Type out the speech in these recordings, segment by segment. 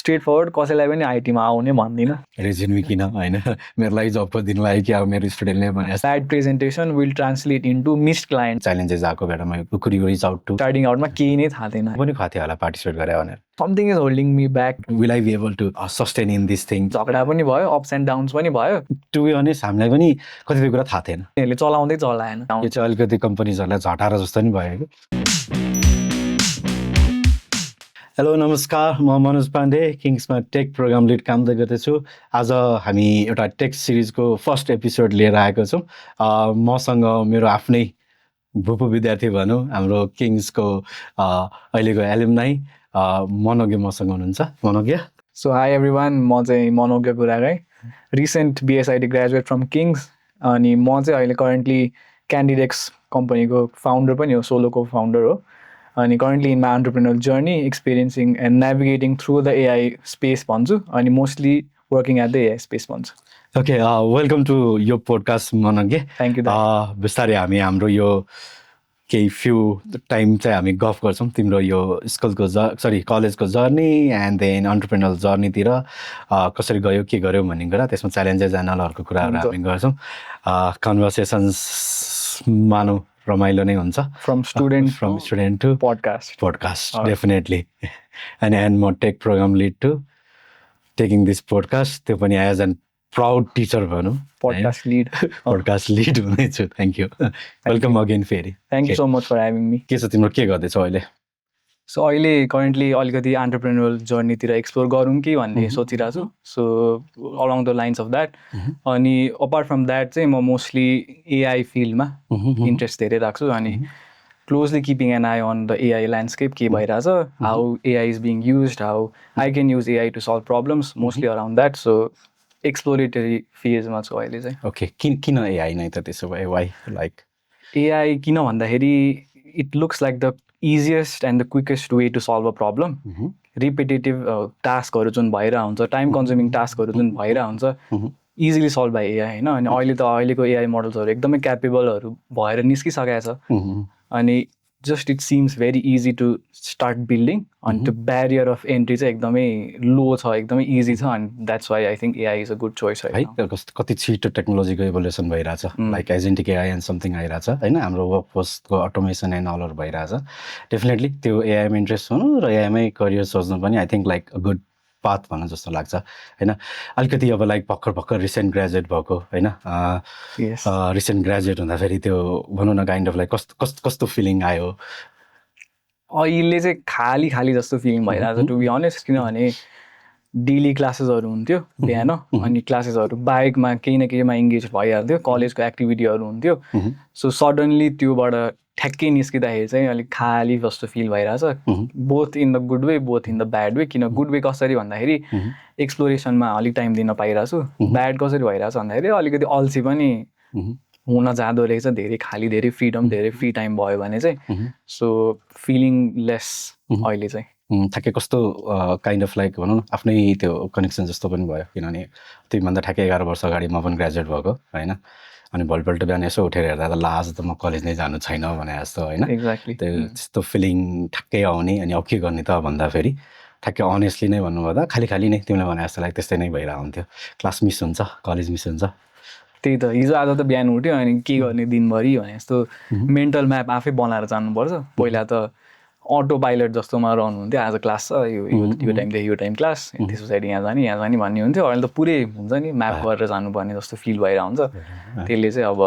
Straight forward कसैलाई पनि आइटीमा आउने भन्दिनँ रेज्युमे किन होइन मेरो लागि जब दिनु लागि कि अब मेरो स्टुडेन्टले भने bad presentation will translate into missed client challenges आएको बेलामा कुकुरी रिच आउट टु स्टार्टिङ आउटमा केही नै थाहा थिएन पनि खाएको थियो होला पार्टिसिपेट गरे भनेर something is holding me back will I be able to sustain in this thing झगडा पनि भयो अप्स एन्ड डाउन्स पनि भयो टु बी अनेस्ट हामीलाई पनि कतिपय कुरा थाहा थिएन उनीहरूले चलाउँदै चलाएन यो चाहिँ अलिकति कम्पनीजहरूलाई झटाएर जस्तो नि भयो कि हेलो नमस्कार म मनोज पाण्डे किङ्समा टेक प्रोग्राम लिड काम गर्दैछु आज हामी एउटा टेक सिरिजको फर्स्ट एपिसोड लिएर आएको छौँ मसँग मेरो आफ्नै भूपू विद्यार्थी भनौँ हाम्रो किङ्सको अहिलेको एलुमनाई मनोज्ञ मसँग हुनुहुन्छ मनोज्ञ सो हाई एभ्रिवान म चाहिँ मनोज्ञ गुरागाई रिसेन्ट बिएसआइटी ग्रेजुएट फ्रम किङ्स अनि म चाहिँ अहिले करेन्टली क्यान्डिडेक्स कम्पनीको फाउन्डर पनि हो सोलोको फाउन्डर हो अनि currently in my entrepreneurial journey experiencing and navigating through the AI space भन्छु अनि mostly working at the AI space भन्छु ओके वेलकम टु यो पोडकास्ट मनोज्ञ थ्याङ्क यू बिस्तारै हामी हाम्रो यो केही फ्यु टाइम चाहिँ हामी गफ गर्छौँ तिम्रो यो स्कुलको कलेजको जर्नी एन्ड देन एन्टरप्रेन्योरल जर्नीतिर कसरी गयो के गर्यो भन्ने कुरा त्यसमा च्यालेन्जेस एन्ड अरूको कुराहरू हामी गर्छौँ कन्भर्सेसन्स मानौँ रमाइलो नै हुन्छ from student to podcast definitely and म tech program lead to taking this podcast त्यो पनि एज एन प्राउड टिचर भनौँ पोडकास्ट लिड हुँदैछु थ्याङ्क यू वेलकम अगेन फेरि thank you so much for having me के छ तिम्रो के गर्दैछौ अहिले सो अहिले करेन्टली अलिकति एन्टरप्रेन्योरल जर्नीतिर एक्सप्लोर गरौँ कि भन्ने सोचिरहेको छु so along the lines of that अनि अपार्ट फ्रम द्याट चाहिँ म मोस्टली एआई फिल्डमा इन्ट्रेस्ट धेरै राख्छु अनि closely keeping an eye on the AI landscape के भइरहेछ how AI is being use how I can use AI to solve problems mostly around that so exploratory फेजमा छु अहिले चाहिँ ओके किन एआई नै त त्यसो भए वाइ लाइक एआई किन भन्दाखेरि it looks like the easiest and the quickest way to solve a problem repetitive टास्कहरू जुन भइरहेको हुन्छ टाइम कन्ज्युमिङ टास्कहरू जुन भइरहेको हुन्छ इजिली सल्भ बाई एआई होइन अनि अहिले त अहिलेको एआई मोडल्सहरू एकदमै क्यापेबलहरू भएर निस्किसकेको छ अनि just it seems very easy to start building अनि त्यो ब्यारियर अफ एन्ट्री चाहिँ एकदमै लो छ एकदमै इजी छ अनि that's why I think AI is a good choice है कति छिटो टेक्नोलोजीको इभोल्युसन भइरहेछ like agentic AI and something आइरहेछ होइन हाम्रो वर्क फोर्सको अटोमेसन एन्ड अलहरू भइरहेछ डेफिनेटली त्यो एआईमा इन्ट्रेस्ट हुनु र एआईमै करियर सोच्नु पनि I think like a good path भनौँ जस्तो लाग्छ होइन अलिकति अब लाइक भर्खर रिसेन्ट ग्रेजुएट भएको होइन रिसेन्ट ग्रेजुएट हुँदाखेरि त्यो भनौँ न काइन्ड अफ लाइक कस्तो फिलिङ आयो अहिले चाहिँ खाली जस्तो फिलिङ भइरहेको छ टु बी अनेस्ट किनभने डेली क्लासेसहरू हुन्थ्यो बिहान अनि क्लासेसहरू बाहेकमा केही न केहीमा इङ्गेज भइहाल्थ्यो कलेजको एक्टिभिटीहरू हुन्थ्यो सो सडन्ली त्योबाट ठ्याक्कै निस्किँदाखेरि चाहिँ अलिक खाली जस्तो फिल भइरहेछ both in the good way both in the bad way किन गुड वे कसरी भन्दाखेरि एक्सप्लोरेसनमा अलिक टाइम दिन पाइरहेको छु ब्याड कसरी भइरहेछ भन्दाखेरि अलिकति अल्छी पनि हुन जाँदो रहेछ धेरै खाली धेरै फ्रिडम धेरै फ्री टाइम भयो भने चाहिँ सो फिलिङ लेस अहिले चाहिँ ठ्याक्कै कस्तो काइन्ड अफ लाइक भनौँ न आफ्नै त्यो कनेक्सन जस्तो पनि भयो किनभने त्योभन्दा ठ्याक्कै 11 वर्ष अगाडि म पनि ग्रेजुएट भएको होइन अनि भोलिपल्ट बिहान यसो उठेर हेर्दा त आज त म कलेज नै जानु छैन भने जस्तो होइन एक्ज्याक्टली त्यो त्यस्तो फिलिङ ठ्याक्कै आउने अनि अब के गर्ने त भन्दाखेरि ठ्याक्कै अनेस्टली नै भन्नुभयो त खाली नै तिमीले भने जस्तो लाइक त्यस्तै नै भइरहेको हुन्थ्यो क्लास मिस हुन्छ कलेज मिस हुन्छ त्यही त हिजो आज त बिहान उठ्यो अनि के गर्ने दिनभरि भने जस्तो मेन्टल म्याप आफै बनाएर जानुपर्छ पहिला त अटो पाइलट जस्तोमा रहनुहुन्थ्यो आज क्लास छ यो टाइमदेखि यो टाइम क्लास त्यस पछाडि यहाँ जाने भन्ने हुन्थ्यो अहिले त पुरै हुन्छ नि म्याप गरेर जानुपर्ने जस्तो फिल भइरहेको हुन्छ त्यसले चाहिँ अब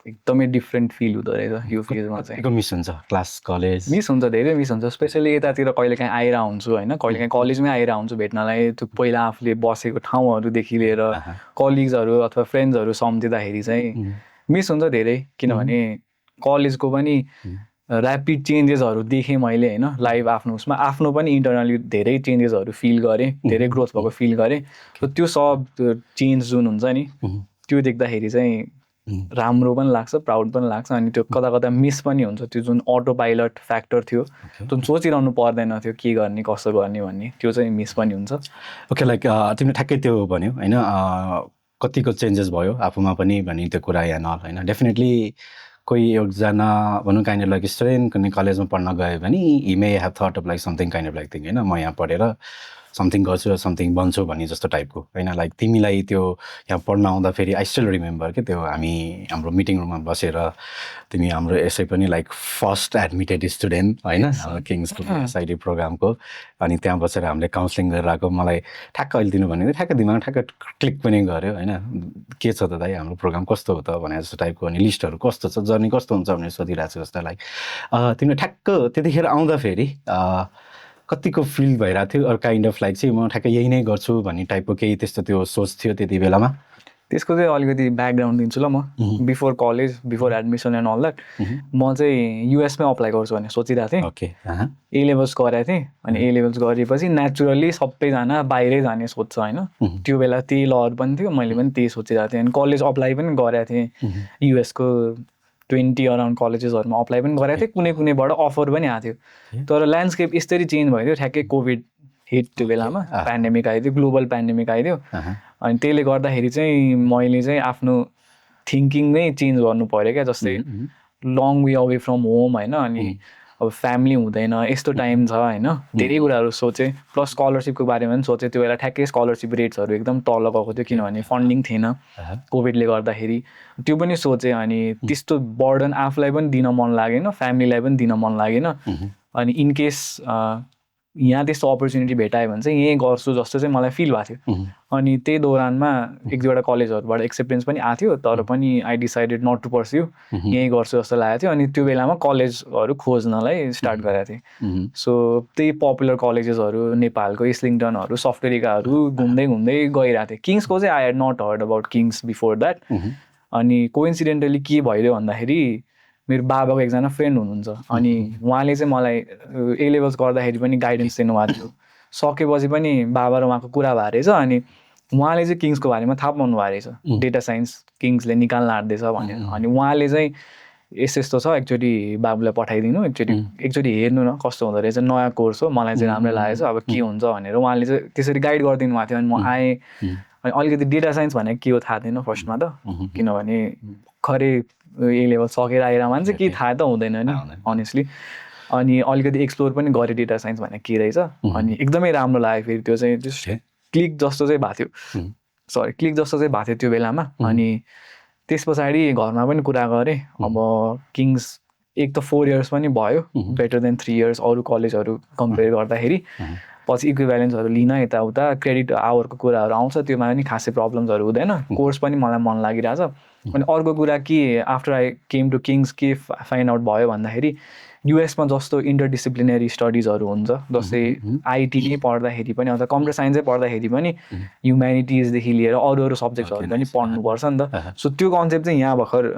एकदमै डिफ्रेन्ट फिल हुँदो रहेछ यो फेजमा चाहिँ मिस हुन्छ क्लास कलेज मिस हुन्छ धेरै मिस हुन्छ स्पेसली यतातिर कहिलेकाहीँ आइरहेको हुन्छु होइन कहिलेकाहीँ कलेजमै आइरहेको हुन्छु भेट्नलाई त्यो पहिला आफूले बसेको ठाउँहरूदेखि लिएर कलिग्सहरू अथवा फ्रेन्ड्सहरू सम्झिँदाखेरि चाहिँ मिस हुन्छ धेरै किनभने कलेजको पनि ऱ्यापिड चेन्जेसहरू देखेँ मैले होइन लाइभ आफ्नो उसमा आफ्नो पनि इन्टरनली धेरै चेन्जेसहरू फिल गरेँ धेरै ग्रोथ भएको फिल गरेँ त्यो सब चेन्ज जुन हुन्छ नि त्यो देख्दाखेरि चाहिँ राम्रो पनि लाग्छ प्राउड पनि लाग्छ अनि त्यो कता मिस पनि हुन्छ त्यो जुन अटो पाइलट फ्याक्टर थियो जुन सोचिरहनु पर्दैन थियो के गर्ने कसो गर्ने भन्ने त्यो चाहिँ मिस पनि हुन्छ ओके लाइक तिमीले ठ्याक्कै त्यो भन्यो होइन कतिको चेन्जेस भयो आफूमा पनि भन्ने त्यो कुरा या न होइन डेफिनेटली कोही एकजना भनौँ काइन्ड अफ लाइक स्टुडेन्ट कुनै कलेजमा पढ्न गयो भने he may have thought of like something kind of like thing होइन म यहाँ पढेर समथिङ गर्छु समथिङ बन्छु भन्ने जस्तो टाइपको होइन लाइक तिमीलाई त्यो यहाँ पढ्न आउँदाखेरि आई स्टिल रिमेम्बर के त्यो हाम्रो मिटिङ रुममा बसेर तिमी हाम्रो यसै पनि लाइक फर्स्ट एडमिटेड स्टुडेन्ट होइन हाम्रो किङ्स एसआइडी प्रोग्रामको अनि त्यहाँ बसेर हामीले काउन्सिलिङ गरेर आएको मलाई ठ्याक्क अहिले दिनु भनेको ठ्याक्क दिमाग ठ्याक्क क्लिक पनि गऱ्यो होइन के छ त दाइ हाम्रो प्रोग्राम कस्तो हो त भने जस्तो टाइपको अनि लिस्टहरू कस्तो छ जर्नी कस्तो हुन्छ भनेर सोधिरहेको छु जस्तो लाइक तिमीले ठ्याक्क त्यतिखेर आउँदाखेरि कतिको फिल भइरहेको थियो अरू काइन्ड अफ लाइक चाहिँ म ठ्याक्कै यही नै गर्छु भन्ने टाइपको केही त्यस्तो त्यो सोच थियो त्यति बेलामा त्यसको चाहिँ अलिकति ब्याकग्राउन्ड दिन्छु ल म before college before admission and all that म चाहिँ युएसमै अप्लाई गर्छु भनेर सोचिरहेको थिएँ ओके ए लेभल्स गरेको थिएँ अनि ए लेभल्स गरेपछि नेचुरली सबैजना बाहिरै जाने सोध्छ होइन त्यो बेला त्यही लहर पनि थियो मैले पनि त्यही सोचिरहेको थिएँ अनि कलेज अप्लाई पनि गरेको थिएँ युएसको 20 अराउन्ड कलेजेसहरूमा अप्लाई पनि गरेको थिएँ कुनै कुनैबाट अफर पनि आएको थियो तर ल्यान्डस्केप यसरी चेन्ज भइदियो ठ्याक्कै कोभिड हिट त्यो बेलामा पेन्डेमिक आइदियो ग्लोबल पेन्डेमिक आइदियो अनि त्यसले गर्दाखेरि चाहिँ मैले चाहिँ आफ्नो थिङ्किङ नै चेन्ज गर्नु पऱ्यो क्या जस्तै long way away from home होइन अनि अब फ्यामिली हुँदैन यस्तो टाइम छ होइन धेरै कुराहरू सोचेँ प्लस स्कलरसिपको बारेमा पनि सोचेँ त्यो बेला ठ्याक्कै स्कलरसिप रेट्सहरू एकदम तल गएको थियो किनभने फन्डिङ थिएन कोभिडले गर्दाखेरि त्यो पनि सोचेँ अनि त्यस्तो बर्डन आफूलाई पनि दिन मन लागेन फ्यामिलीलाई पनि दिन मन लागेन अनि इनकेस यहाँ त्यस्तो अपर्च्युनिटी भेटायो भने चाहिँ यहीँ गर्छु जस्तो चाहिँ मलाई फिल भएको थियो अनि त्यही दौरानमा एक दुईवटा कलेजहरूबाट एक्सेप्टेन्स पनि आएको थियो तर पनि I decided not to pursue यहीँ गर्छु जस्तो लागेको थियो अनि त्यो बेलामा कलेजहरू खोज्नलाई स्टार्ट गरेको थिएँ सो त्यही पपुलर कलेजेसहरू नेपालको इस्लिङटनहरू सफ्टवेरिकाहरू घुम्दै घुम्दै गइरहेको थिएँ किङ्सको चाहिँ I had not heard about Kings before that अनि कोइन्सिडेन्टली के भइदियो भन्दाखेरि मेरो बाबाको एकजना फ्रेन्ड हुनुहुन्छ अनि उहाँले चाहिँ मलाई ए लेभल्स गर्दाखेरि पनि गाइडेन्स दिनुभएको थियो सकेपछि पनि बाबा र उहाँको कुरा भएको रहेछ अनि उहाँले चाहिँ किङ्सको बारेमा थाहा पाउनु भएको रहेछ डेटा साइन्स किङ्सले निकाल्न आँट्दैछ भनेर अनि उहाँले चाहिँ यस्तो छ एकचोटि बाबुलाई पठाइदिनु एकचोटि हेर्नु न कस्तो हुँदो रहेछ नयाँ कोर्स हो मलाई चाहिँ राम्रो लागेछ अब के हुन्छ भनेर उहाँले चाहिँ त्यसरी गाइड गरिदिनु भएको थियो अनि म आएँ अनि अलिकति डेटा साइन्स भनेको के हो थाहा थिएन फर्स्टमा त किनभने खरै ए लेभल सकेर आएर मान्छे केही थाहा त हुँदैन नि अनेस्टली अनि अलिकति एक्सप्लोर पनि गरेँ डेटा साइन्स भनेर के रहेछ अनि एकदमै राम्रो लाग्यो फेरि त्यो चाहिँ जस्ट क्लिक जस्तो चाहिँ भएको थियो क्लिक जस्तो चाहिँ भएको थियो त्यो बेलामा अनि त्यस पछाडि घरमा पनि कुरा गरेँ अब किङ्स एक त 4 इयर्स पनि भयो बेटर देन 3 इयर्स अरू कलेजहरू कम्पेयर गर्दाखेरि पछि इक्विभ्यालेन्सहरू लिन यताउता क्रेडिट आवरको कुराहरू आउँछ त्योमा पनि खासै प्रब्लम्सहरू हुँदैन कोर्स पनि मलाई मन लागिरहेछ अनि अर्को कुरा के after I came to Kings के फाइन्ड आउट भयो भन्दाखेरि युएसमा जस्तो इन्टरडिसिप्लिनरी स्टडिजहरू हुन्छ जस्तै आइटी नै पढ्दाखेरि पनि अथवा कम्प्युटर साइन्सै पढ्दाखेरि पनि ह्युम्यानिटिजदेखि लिएर अरू अरू सब्जेक्ट्सहरू पनि पढ्नुपर्छ नि त सो त्यो कन्सेप्ट चाहिँ यहाँ भर्खर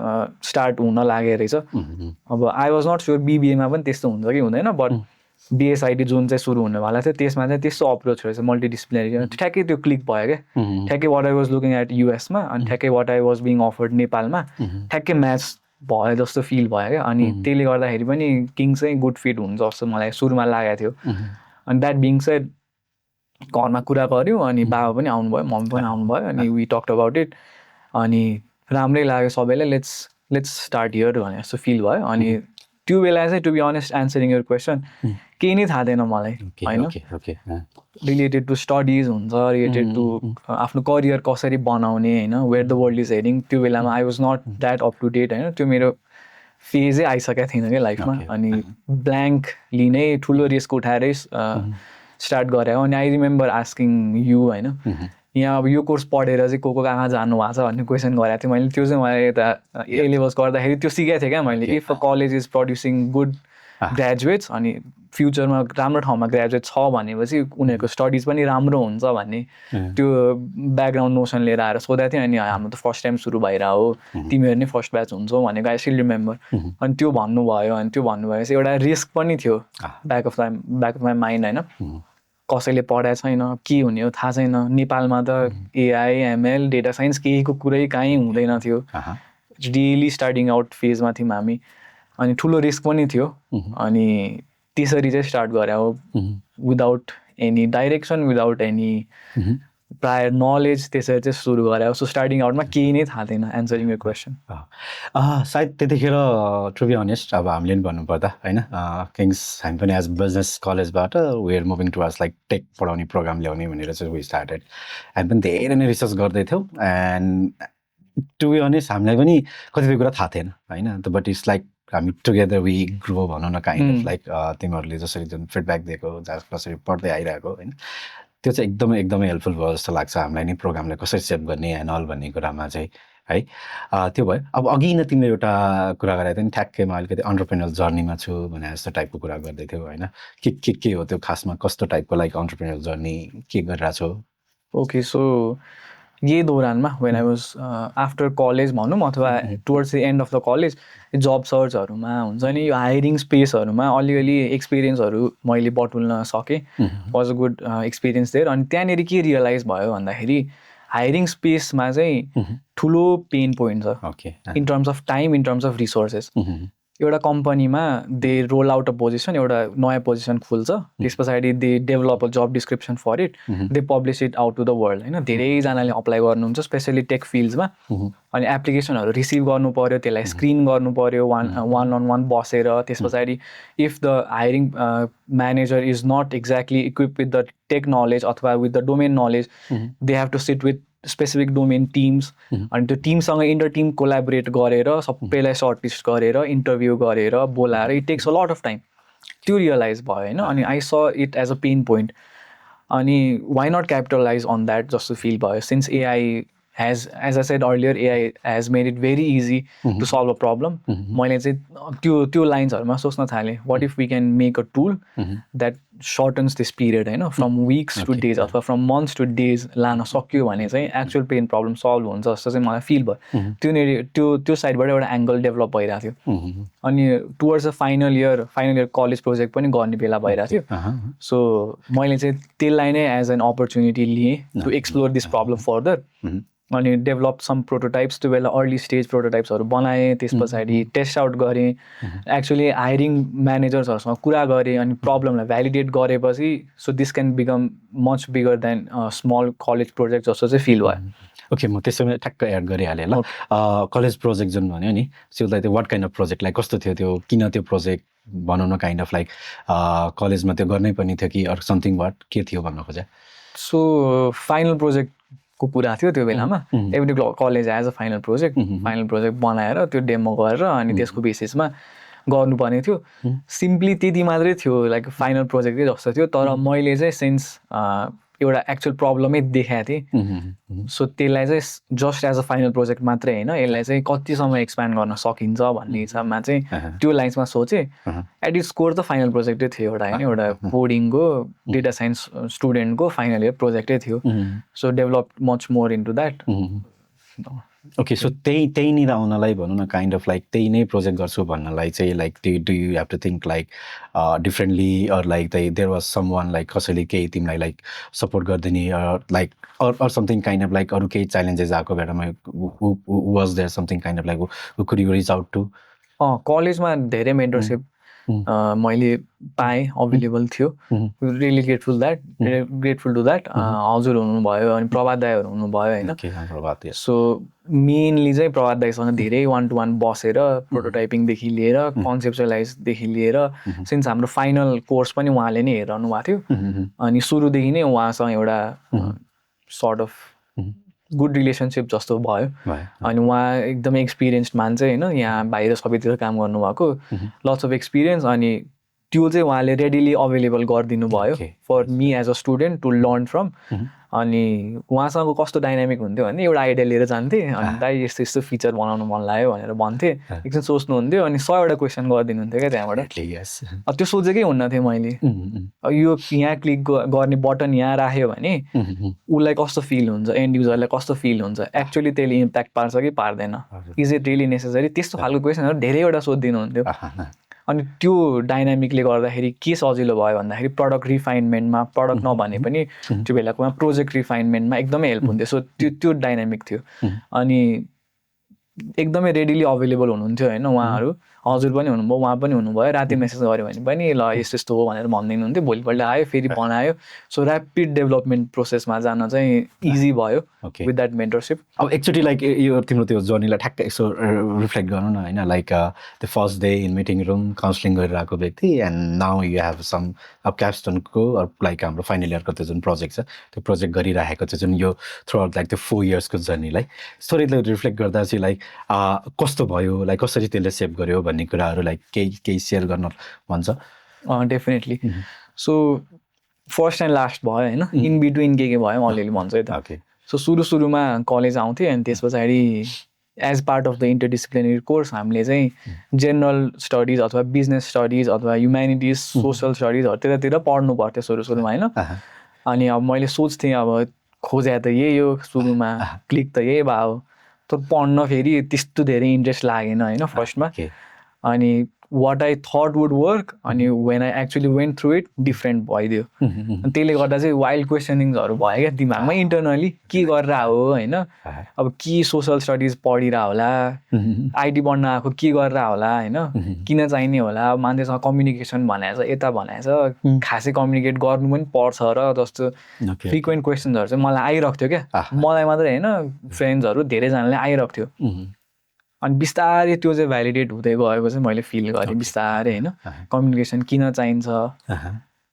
स्टार्ट हुन लागेको रहेछ अब आई वाज नट स्योर बिबिएमा पनि त्यस्तो हुन्छ कि हुँदैन बट बिएसआइटी जुन चाहिँ सुरु हुनेवाला थियो त्यसमा चाहिँ त्यस्तो अप्रोच रहेछ मल्टिडिसिप्लिनरी ठ्याक्कै त्यो क्लिक भयो क्या ठ्याक्कै what I was looking at युएसमा अनि ठ्याक्कै what I was being offered नेपालमा ठ्याक्कै म्याच भयो जस्तो फिल भयो क्या अनि त्यसले गर्दाखेरि पनि किङ चाहिँ गुड फिट हुन्छ जस्तो मलाई सुरुमा लागेको थियो अनि द्याट बिङ चाहिँ घरमा कुरा गऱ्यो अनि बाबा पनि आउनुभयो मम्मी पनि आउनुभयो अनि वी टक्ड अबाउट इट अनि राम्रै लाग्यो सबैलाई लेट्स स्टार्ट हियर भनेर जस्तो फिल भयो अनि त्यो बेला चाहिँ to be honest answering your question केही नै थाहा थिएन मलाई होइन रिलेटेड टु स्टडिज हुन्छ रिलेटेड टु आफ्नो करियर कसरी बनाउने होइन where the world is heading त्यो बेलामा I was not that up to date होइन त्यो मेरो फेजै आइसकेको थिएन क्या लाइफमा अनि ब्ल्याङ्क लिनै ठुलो रिस्क उठाएरै स्टार्ट गरेँ अनि आई रिमेम्बर आस्किङ यु होइन यहाँ अब यो कोर्स पढेर चाहिँ को कहाँ जानु भएको छ भन्ने क्वेसन गरेको थिएँ मैले त्यो चाहिँ मैले यता ए लेभल्स गर्दाखेरि त्यो सिकेको थिएँ क्या मैले if a college is producing good graduates अनि फ्युचरमा राम्रो ठाउँमा ग्रेजुएट छ भनेपछि उनीहरूको स्टडिज पनि राम्रो हुन्छ भन्ने त्यो ब्याकग्राउन्ड नोसन लिएर आएर सोधेको थिएँ अनि हाम्रो त फर्स्ट टाइम सुरु भइरहेको हो तिमीहरू नै फर्स्ट ब्याच हुन्छौ भनेको आई स्टिल रिमेम्बर अनि त्यो भन्नुभयो अनि त्यो भन्नुभएपछि एउटा रिस्क पनि थियो ब्याक अफ माई माइन्ड होइन कसैले पढाएको छैन के हुने हो थाहा छैन नेपालमा त एआई एमएल डेटा साइन्स केहीको कुरै कहीँ हुँदैन थियो डेली स्टार्टिङ आउट फेजमा थियौँ हामी अनि ठुलो रिस्क पनि थियो अनि त्यसरी चाहिँ स्टार्ट गरे हो without any direction without any प्रायः नलेज त्यसरी चाहिँ सुरु गरेँ सो स्टार्टिङ आउटमा केही नै थाहा थिएन एन्सरिङ यर क्वेसन सायद त्यतिखेर टु बी अनेस्ट अब हामीले पनि भन्नुपर्दा होइन किङ्स हामी पनि एज बिजनेस कलेजबाट we're moving towards like tech पढाउने प्रोग्राम ल्याउने भनेर चाहिँ वी स्टार्टेड हामी पनि धेरै नै रिसर्च गर्दैथ्यौँ एन्ड टु बी अनेस्ट हामीलाई पनि कतिपय कुरा थाहा थिएन होइन बट इट्स लाइक हामी टुगेदर वी ग्रो भनौँ न काइन्ड अफ लाइक तिमीहरूले जसरी जुन फिडब्याक दिएको जहाँ कसरी पढ्दै आइरहेको होइन त्यो चाहिँ एकदमै हेल्पफुल भयो जस्तो लाग्छ हामीलाई नै प्रोग्रामलाई कसरी सेभ गर्ने एन्ड अल भन्ने कुरामा चाहिँ है त्यो भयो अब अघि नै तिमीले एउटा कुरा गरेको थियौ नि ठ्याक्कै म अलिकति अन्टरप्रेन्योरल जर्नीमा छु भने जस्तो टाइपको कुरा गर्दै थियौ होइन के हो त्यो खासमा कस्तो टाइपको लाइक अन्टरप्रेन्योरल जर्नी के गरिरहेको छौ ओके सो यही दौरानमा when I was after college भनौँ अथवा towards the end of the college जब सर्चहरूमा हुन्छ नि यो हायरिङ स्पेसहरूमा अलिअलि एक्सपिरियन्सहरू मैले बटुल्न सकेँ was a good experience there अनि त्यहाँनिर के रियलाइज भयो भन्दाखेरि हायरिङ स्पेसमा चाहिँ ठुलो पेन पोइन्ट छ in terms of time in terms of resources एउटा कम्पनीमा they roll out a position एउटा नयाँ पोजिसन खुल्छ त्यस पछाडि they develop a job description for it they publish it out to the world होइन धेरैजनाले अप्लाई गर्नुहुन्छ स्पेसली टेक फिल्ड्समा अनि एप्लिकेसनहरू रिसिभ गर्नु पऱ्यो त्यसलाई स्क्रिन गर्नु पऱ्यो वान अन वान बसेर त्यस पछाडि if the hiring manager is not exactly equip with the tech knowledge अथवा with the domain knowledge they have to sit with specific domain teams अनि त्यो टिमसँग इन्टर टिम कोलाबोरेट गरेर सबैलाई सर्टलिस्ट गरेर interview गरेर बोलाएर it takes a lot of time त्यो realise भयो होइन अनि I saw it as a pain point अनि why not capitalise on that जस्तो फिल भयो since AI has, as I said earlier, AI has made it very easy to solve a problem. मैले चाहिँ त्यो लाइन्सहरुमा सोच्न थालेँ what if we can make a tool that shortens this period हैन from weeks to days अथवा from months to days लान सक्यो भने चाहिँ actual pain problem solve हुन्छ जस्तो चाहिँ मलाई फिल भयो त्यो साइडबाट एउटा एंगल डेभलप भइरहेको थियो अनि towards the final year college project पनि गर्ने बेला भइरहेको थियो सो मैले चाहिँ त्यसलाई नै एज एन अपर्च्युनिटी लिएँ to explore this problem further अनि डेभलप सम प्रोटोटाइप्स त्यो बेला अर्ली स्टेज प्रोटोटाइप्सहरू बनाएँ त्यस पछाडि टेस्ट आउट गरेँ एक्चुअली हायरिङ म्यानेजर्सहरूसँग कुरा गरेँ अनि प्रब्लमलाई भ्यालिडेट गरेपछि so this can become much bigger than small college project जस्तो चाहिँ फिल भयो ओके म त्यसैमा ठ्याक्क एड गरिहालेँ ल कलेज प्रोजेक्ट जुन भन्यो नि त्यसलाई त्यो what kind of project like कस्तो थियो त्यो किन त्यो प्रोजेक्ट भनौँ न काइन्ड अफ लाइक कलेजमा त्यो गर्नै पर्ने थियो कि अरू समथिङ वाट के थियो भन्न खोजेँ सो फाइनल प्रोजेक्ट को कुरा थियो त्यो बेलामा every college as a final project बनाएर त्यो डेमो गरेर अनि त्यसको बेसिसमा गर्नुपर्ने थियो सिम्पली त्यति मात्रै थियो लाइक फाइनल प्रोजेक्टै जस्तो थियो तर मैले चाहिँ सिन्स एउटा एक्चुअल प्रब्लमै देखाएको थिएँ सो त्यसलाई चाहिँ just as a final project मात्रै होइन यसलाई चाहिँ कतिसम्म एक्सप्यान्ड गर्न सकिन्छ भन्ने हिसाबमा चाहिँ त्यो लाइन्समा सोचेँ एट इट्स कोर त फाइनल प्रोजेक्टै थियो एउटा होइन एउटा कोडिङको डेटा साइन्स स्टुडेन्टको फाइनल इयर प्रोजेक्टै थियो so develop much more into that okay so त्यहीँनिर आउनलाई भनौँ न काइन्ड अफ लाइक त्यही नै प्रोजेक्ट गर्छु भन्नलाई चाहिँ like do you have to think like differently or like there was someone like कसैले केही तिमीलाई लाइक सपोर्ट गरिदिने like or something kind of like अरू केही च्यालेन्जेस आएको बेलामा was there something kind of like who could you reach out to कलेजमा धेरै मेन्टरसिप मैले पाएँ अभाइलेबल थियो रियली ग्रेटफुल टु द्याट हजुर हुनुभयो अनि प्रभात दाईहरू हुनुभयो होइन सो मेनली चाहिँ प्रभात दाईसँग धेरै वान टु वान बसेर प्रोटोटाइपिङदेखि लिएर कन्सेप्चुअलाइजदेखि लिएर सिन्स हाम्रो फाइनल कोर्स पनि उहाँले नै हेरिरहनु भएको थियो अनि सुरुदेखि नै उहाँसँग एउटा सर्ट अफ गुड रिलेसनसिप जस्तो भयो अनि उहाँ एकदमै एक्सपिरियन्स्ड मान्छे होइन यहाँ बाहिर सबैतिर काम गर्नुभएको लट्स अफ एक्सपिरियन्स अनि त्यो चाहिँ उहाँले रेडिली अभाइलेबल गरिदिनु भयो for me as a student to learn from अनि उहाँसँग कस्तो डाइनामिक हुन्थ्यो भने एउटा आइडिया लिएर जान्थेँ अनि दाइ यस्तो यस्तो फिचर बनाउनु मन लाग्यो भनेर भन्थेँ एकछिन सोच्नुहुन्थ्यो अनि 100वटा क्वेसन गरिदिनुहुन्थ्यो क्या त्यहाँबाट त्यो सोचेकै हुन्न थियो मैले यो यहाँ क्लिक गर्ने बटन यहाँ राख्यो भने उसलाई कस्तो फिल हुन्छ एन्ड युजरलाई कस्तो फिल हुन्छ एक्चुअली त्यसले इम्प्याक्ट पार्छ कि पार्दैन इज इट रियली नेसेसरी त्यस्तो खालको क्वेसनहरू धेरैवटा सोधिदिनुहुन्थ्यो अनि त्यो डाइनामिकले गर्दाखेरि के सजिलो भयो भन्दाखेरि प्रडक्ट रिफाइनमेन्टमा प्रडक्ट नभने पनि त्यो बेलाकोमा प्रोजेक्ट रिफाइनमेन्टमा एकदमै हेल्प हुन्थ्यो सो त्यो डाइनामिक थियो अनि एकदमै रेडिली अभाइलेबल हुनुहुन्थ्यो होइन उहाँहरू हजुर पनि हुनुभयो, उहाँ पनि हुनुभयो, राति मेसेज गऱ्यो भने पनि ल यस्तो यस्तो हो भनेर भनिदिनुहुन्थ्यो, भोलिपल्ट आयो फेरि बनायो। सो ऱ्यापिड डेभलपमेन्ट प्रोसेसमा जान चाहिँ इजी भयो Okay. With that mentorship. अब एकचोटि लाइक यो तिम्रो त्यो जर्नीलाई ठ्याक्कै यसो रिफ्लेक्ट गर्नु न होइन, like the first day in meeting room counselling गरिरहेको व्यक्ति and now you have some अब क्याप्स्टोनको लाइक हाम्रो फाइनल इयरको त्यो जुन प्रोजेक्ट छ त्यो प्रोजेक्ट गरिरहेको चाहिँ जुन यो थ्रु आउट लाइक त्यो 4 इयर्सको जर्नीलाई स्टोरीलाई रिफ्लेक्ट गर्दा चाहिँ लाइक कस्तो भयो, लाइक कसरी त्यसले सेभ गर्यो भन्ने कुराहरू लाइक केही सेयर गर्न भन्छ। Definitely. So first and last भयो होइन, इन बिट्विन के भयो म अलिअलि भन्छु है त। ओके। सो सुरुमा कलेज आउँथेँ अनि त्यस पछाडि as part of the interdisciplinary course हामीले चाहिँ जेनरल स्टडिज अथवा बिजनेस स्टडिज अथवा ह्युम्यानिटिज सोसल स्टडिजहरू त्यतातिर पढ्नु पर्थ्यो सुरुमा होइन। अनि अब मैले सोच्थेँ अब खोजे त यही हो सुरुमा, क्लिक त यही भयो, तर पढ्न फेरि त्यस्तो धेरै इन्ट्रेस्ट लागेन होइन फर्स्टमा। अनि what I thought would work अनि when I actually went through it different भइदियो। अनि त्यसले गर्दा चाहिँ वाइल्ड क्वेसनिङ्सहरू भयो क्या दिमागमा इन्टरनली, के गरेर हो होइन, अब के सोसल स्टडिज पढिरह होला, आइटी पढ्न आएको के गरेर होला होइन, किन चाहिने होला, मान्छेसँग कम्युनिकेसन भनेको छ यता भनेको छ, खासै कम्युनिकेट गर्नु पनि पर्छ र जस्तो फ्रिक्वेन्ट क्वेसन्सहरू चाहिँ मलाई आइरहेको थियो क्या, मलाई मात्रै होइन फ्रेन्ड्सहरू धेरैजनाले आइरहेको थियो। अनि बिस्तारै त्यो चाहिँ भ्यालिडेट हुँदै गएको चाहिँ मैले फिल गरेँ बिस्तारै होइन, कम्युनिकेसन किन चाहिन्छ।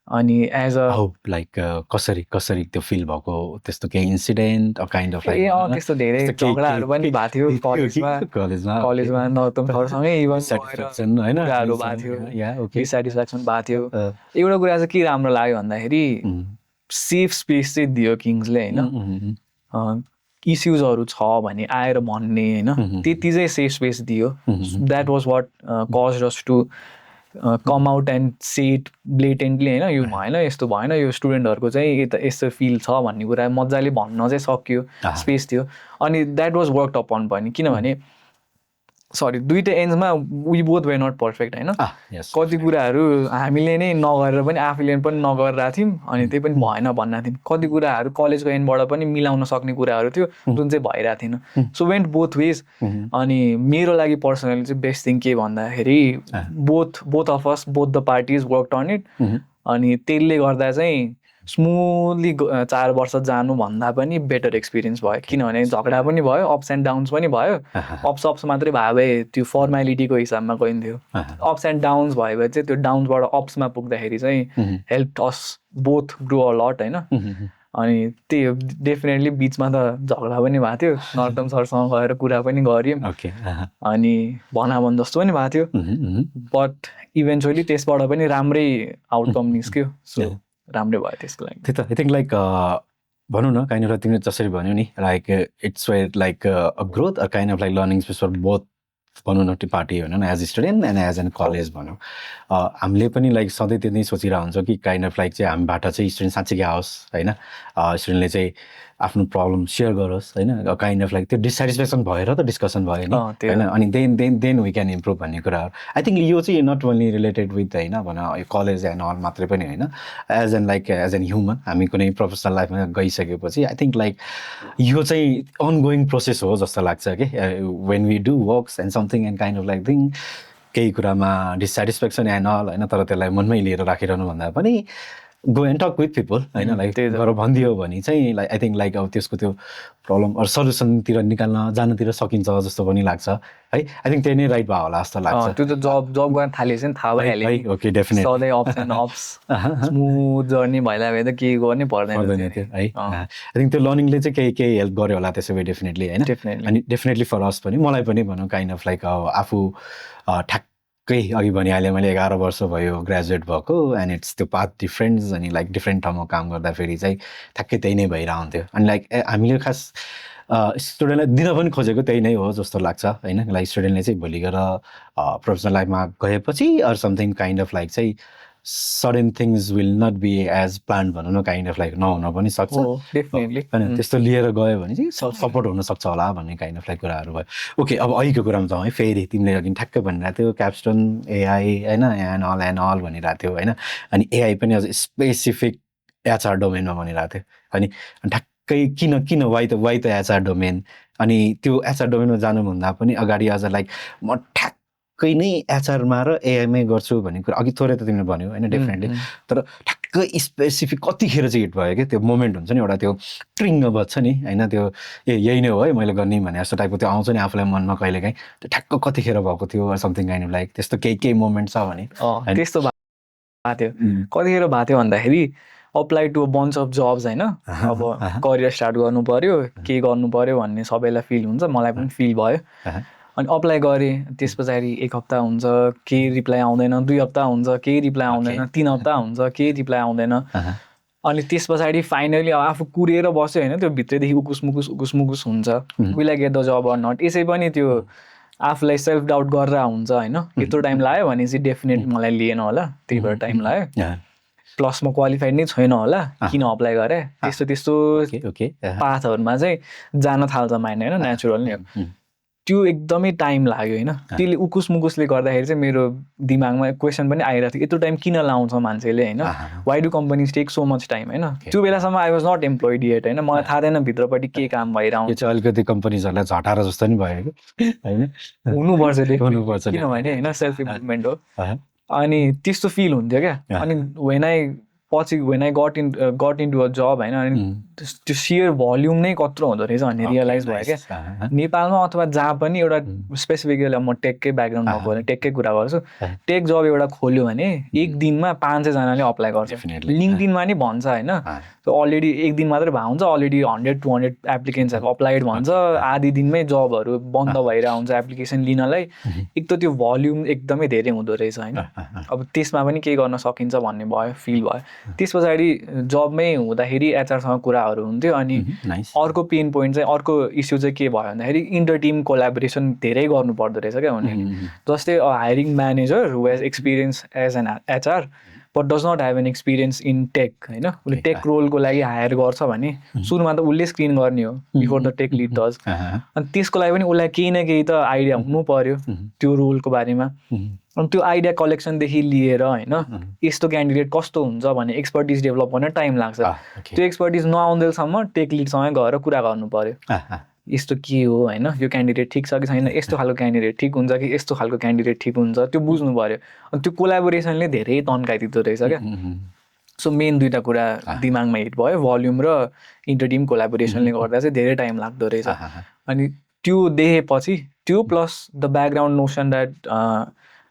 अनि एज अ लाइक कसरी त्यो फिल भएको त्यस्तो केही इन्सिडेन्ट काइन्ड अफ लाइक त्यस्तो धेरै झगडाहरू पनि भएको थियो कलेजमा नतम सरसँगै इभन कुराहरू भएको थियो, डिसस्याटिस्फ्याक्सन भएको थियो। एउटा कुरा चाहिँ के राम्रो लाग्यो भन्दाखेरि सेफ स्पेस चाहिँ दियो किङ्सले होइन, इस्युजहरू छ भने आएर भन्ने होइन, त्यति चाहिँ सेफ स्पेस दियो। That was what cause us to come out and say it blatantly होइन, यो भएन यस्तो भएन, यो स्टुडेन्टहरूको चाहिँ यस्तो फिल छ भन्ने कुरा मजाले भन्न चाहिँ सक्यो, स्पेस थियो। अनि द्याट वाज वर्क अपन पनि, किनभने सरी दुइटै एन्ड्समा we both were not perfect होइन, कति कुराहरू हामीले नै नगरेर पनि आफूले पनि नगरिरहेको थियौँ अनि त्यही पनि भएन भन्नको थियौँ, कति कुराहरू कलेजको एन्डबाट पनि मिलाउन सक्ने कुराहरू थियो जुन चाहिँ भइरहेको थिएन। So went both ways. अनि मेरो लागि पर्सनली चाहिँ बेस्ट थिङ के भन्दाखेरि both of us both the parties worked on it. अनि त्यसले गर्दा चाहिँ स्मुथली 4 वर्ष जानुभन्दा पनि बेटर एक्सपिरियन्स भयो, किनभने झगडा पनि भयो, अप्स एन्ड डाउन्स पनि भयो। अप्स मात्रै भयो भए त्यो फर्मेलिटीको हिसाबमा गइन्थ्यो, अप्स एन्ड डाउन्स भयो भने चाहिँ त्यो डाउन्सबाट अप्समा पुग्दाखेरि चाहिँ help us both grow a lot होइन। अनि त्यही डेफिनेटली बिचमा त झगडा पनि भएको थियो, नर्तम सरसँग गएर कुरा पनि गऱ्यौँ अनि भनाभन जस्तो पनि भएको थियो, बट इभेन्चुअली त्यसबाट पनि राम्रै आउटकम निस्क्यो। सो राम्रै भयो त्यसको लागि। त्यही त आई थिङ्क लाइक भनौँ न काइन्ड अफ तिमीले जसरी भन्यो नि like it's where like a growth or kind of like learning space for both भनौँ न त्यो पार्टी भनौँ न, as a student and as an college भनौँ। हामीले पनि लाइक सधैँ त्यो नै सोचिरहेको हुन्छ कि काइन्ड अफ लाइक चाहिँ हामीबाट चाहिँ स्टुडेन्ट साँच्चै आओस् होइन, स्टुडेन्टले चाहिँ आफ्नो प्रब्लम सेयर गरोस् होइन, काइन्ड अफ लाइक त्यो डिसस्याटिस्फ्याक्सन भएर त डिस्कसन भयो नि होइन, अनि देन वी क्यान इम्प्रुभ भन्ने कुराहरू। आई थिङ्क यो चाहिँ नट ओन्ली रिलेटेड विथ होइन भनौँ कलेज एन्ड अल मात्रै पनि होइन, एज एन ह्युमन हामी कुनै प्रोफेसनल लाइफमा गइसकेपछि आई थिङ्क लाइक यो चाहिँ अनगोइङ प्रोसेस हो जस्तो लाग्छ कि when we do works and something and kind of like thing केही कुरामा डिसस्याटिस्फ्याक्सन एन्ड अल होइन, तर त्यसलाई मनमै लिएर राखिरहनु भन्दा पनि go and talk with people होइन, लाइक गरेर भनिदियो भने चाहिँ लाइक आई थिङ्क लाइक अब त्यसको त्यो प्रब्लम अरू सल्युसनतिर निकाल्न जानुतिर सकिन्छ जस्तो पनि लाग्छ है। आई थिङ्क त्यही नै राइट भयो होला जस्तो लाग्छ। त्यो त जब गर्न थालेपछि थाहा भइहाल्यो, ओके डेफिनेटली सधैँ ups and ups smooth journey भइला भए त केही गर्नै पर्दैन थियो है। आई थिङ्क त्यो लर्निङले चाहिँ केही हेल्प गर्यो होला त्यसो भए डेफिनेटली होइन। अनि डेफिनेटली फर अस पनि मलाई पनि भनौँ काइन्ड अफ लाइक आफू ठ्याक्कै अघि भनिहालेँ मैले 11 वर्ष भयो ग्रेजुएट भएको एन्ड इट्स त्यो पाथ डिफ्रेन्ट अनि लाइक डिफ्रेन्ट ठाउँमा काम गर्दाखेरि चाहिँ ठ्याक्कै त्यही नै भइरहन्थ्यो। अनि लाइक हामीले खास स्टुडेन्टलाई दिन पनि खोजेको त्यही नै हो जस्तो लाग्छ होइन, लाइक स्टुडेन्टले चाहिँ भोलि गएर प्रोफेसनल लाइफमा गएपछि or something kind of like चाहिँ sudden things will not be as plan भनौँ न, काइन्ड अफ लाइक नहुन पनि सक्छ होइन, त्यस्तो लिएर गयो भने चाहिँ सपोर्ट हुनसक्छ होला भन्ने काइन्ड अफ लाइक कुराहरू भयो। ओके अब अहिलेको कुरामा जाउँ है, फेरि तिमीले अघि ठ्याक्कै भनिरहेको थियो क्याप्स्टोन एआई होइन एन्ड अल भनिरहेको थियो होइन, अनि एआई पनि अझ स्पेसिफिक एचआर डोमेनमा भनिरहेको थियो अनि ठ्याक्कै किन वाइ त एचआर डोमेन, अनि त्यो एचआर डोमेनमा जानुभन्दा पनि अगाडि अझ लाइक म ठ्याक्कै नै एचआरमा र एआईमै गर्छु भन्ने कुरा अघि थोरै त तिमीले भन्यो होइन डेफिनेटली, तर ठ्याक्कै स्पेसिफिक कतिखेर चाहिँ हिट भयो क्या त्यो मोमेन्ट हुन्छ नि एउटा त्यो ट्रिङ्ग बज्छ नि होइन, त्यो यही नै हो है मैले गर्ने भने जस्तो टाइपको त्यो आउँछ नि आफूलाई मनमा कहिलेकाहीँ, त्यो ठ्याक्क कतिखेर भएको थियो समथिङ काइन्ड अफ लाइक त्यस्तो केही मोमेन्ट छ भने? त्यस्तो भएको थियो कतिखेर भएको थियो भन्दाखेरि apply to bunch of jobs होइन, अब करियर स्टार्ट गर्नु पर्यो के गर्नु पर्यो भन्ने सबैलाई फिल हुन्छ, मलाई पनि फिल भयो। अनि अप्लाई गरेँ, त्यस पछाडि 1 हप्ता हुन्छ केही रिप्लाई आउँदैन, 2 हप्ता हुन्छ केही रिप्लाई आउँदैन, 3 हप्ता हुन्छ केही रिप्लाई आउँदैन। अनि त्यस पछाडि फाइनली अब आफू कुरेर बस्यो होइन, त्यो भित्रैदेखि उकुस मुकुस हुन्छ, will I get the job or not. यसै पनि त्यो आफूलाई सेल्फ डाउट गरेर हुन्छ होइन, यत्रो टाइम लाग्यो भने चाहिँ डेफिनेट मलाई लिएन होला, त्यही भएर टाइम लाग्यो, प्लस म क्वालिफाइड नै छैन होला, किन अप्लाई गरेँ, त्यस्तो पाथहरूमा चाहिँ जान थाल्छ माइन्ड होइन, नेचुरल नै हो। त्यो एकदमै टाइम लाग्यो होइन, त्यसले उकुस मुकुसले गर्दाखेरि चाहिँ मेरो दिमागमा क्वेसन पनि आइरहेको थियो, यत्रो टाइम किन लाउँछ मान्छेले होइन, why do companies take so much time होइन। त्यो बेलासम्म I was not employed yet होइन, मलाई थाहा थिएन भित्रपट्टि के काम भइरहन्छ। यो चाहिँ अलिकति कम्पनीजहरूलाई झटाएर जस्तो नि भयो होइन, हुनुपर्छ किनभने होइन सेल्फ इम्प्रुभमेन्ट हो। अनि त्यस्तो फिल हुन्थ्यो क्या। अनि when I got into a job होइन, अनि त्यो सियर भल्युम नै कत्रो हुँदो रहेछ भन्ने रियलाइज भयो क्या। नेपालमा अथवा जहाँ पनि एउटा स्पेसिफिकली म टेककै ब्याकग्राउन्डमा गएर टेककै कुरा गर्छु, टेक जब एउटा खोल्यो भने 1 दिनमा 500 जनाले अप्लाई गर्छ, लिङ्क्डइनमा नि भन्छ होइन, अलरेडी 1 दिन मात्रै भए हुन्छ, अलरेडी 100-200 एप्लिकेन्ट्सहरू अप्लाइड भन्छ, आधी दिनमै जबहरू बन्द भइरहेको हुन्छ एप्लिकेसन लिनलाई। एक त त्यो भल्युम एकदमै धेरै हुँदो रहेछ होइन, अब त्यसमा पनि केही गर्न सकिन्छ भन्ने भयो, फिल भयो। त्यस पछाडि जबमै हुँदाखेरि एचआरसँग कुराहरू हुन्थ्यो। अनि अर्को पेन पोइन्ट चाहिँ, अर्को इस्यु चाहिँ के भयो भन्दाखेरि इन्टर टिम कोलाबोरेसन धेरै गर्नु पर्दो रहेछ क्या उनीहरूले। जस्तै hiring manager who has experience as an HR but does not have an experience in tech होइन, उसले टेक रोलको लागि हायर गर्छ भने सुरुमा त उसले स्क्रिन गर्ने हो before the tech lead does. अनि त्यसको लागि पनि उसलाई केही न केही त आइडिया हुनु पर्यो त्यो रोलको बारेमा। अनि त्यो आइडिया कलेक्सनदेखि लिएर होइन, यस्तो क्यान्डिडेट कस्तो हुन्छ भन्ने एक्सपर्टिज डेभलप गर्न टाइम लाग्छ। त्यो एक्सपर्टिज नआउँदैसम्म टेक लिडसँगै गएर कुरा गर्नु पर्यो, यस्तो के हो होइन, यो क्यान्डिडेट ठिक छ कि छैन, यस्तो खालको क्यान्डिडेट ठिक हुन्छ कि यस्तो खालको क्यान्डिडेट ठिक हुन्छ, त्यो बुझ्नु पर्यो। अनि त्यो कोलाबोरेसनले धेरै तन्काइदिँदो रहेछ क्या। सो मेन 2टा कुरा दिमागमा हिट भयो, भल्युम र इन्टर टिम कोलाबोरेसनले गर्दा चाहिँ धेरै टाइम लाग्दो रहेछ। अनि त्यो देखेपछि त्यो plus the background notion that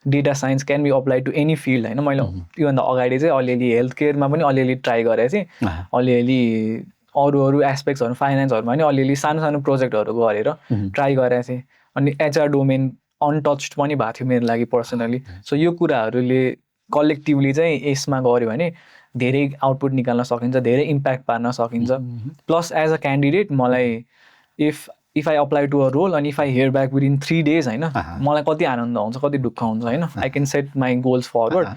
data science can be apply to any field होइन। मैले त्योभन्दा अगाडि चाहिँ अलिअलि हेल्थ केयरमा पनि अलिअलि ट्राई गरेको थिएँ, अलिअलि अरू एस्पेक्ट्सहरू फाइनेन्सहरूमा पनि अलिअलि सानो प्रोजेक्टहरू गरेर ट्राई गरेको थिएँ। अनि एचआर डोमेन अनटच्ड पनि भएको थियो मेरो लागि पर्सनली। सो यो कुराहरूले कलेक्टिभली चाहिँ यसमा गऱ्यो भने धेरै आउटपुट निकाल्न सकिन्छ, धेरै इम्प्याक्ट पार्न सकिन्छ। प्लस एज अ क्यान्डिडेट मलाई if I apply to a role अनि if I hear back within 3 days होइन, मलाई कति आनन्द हुन्छ कति दुःख हुन्छ होइन। I can set my goals forward,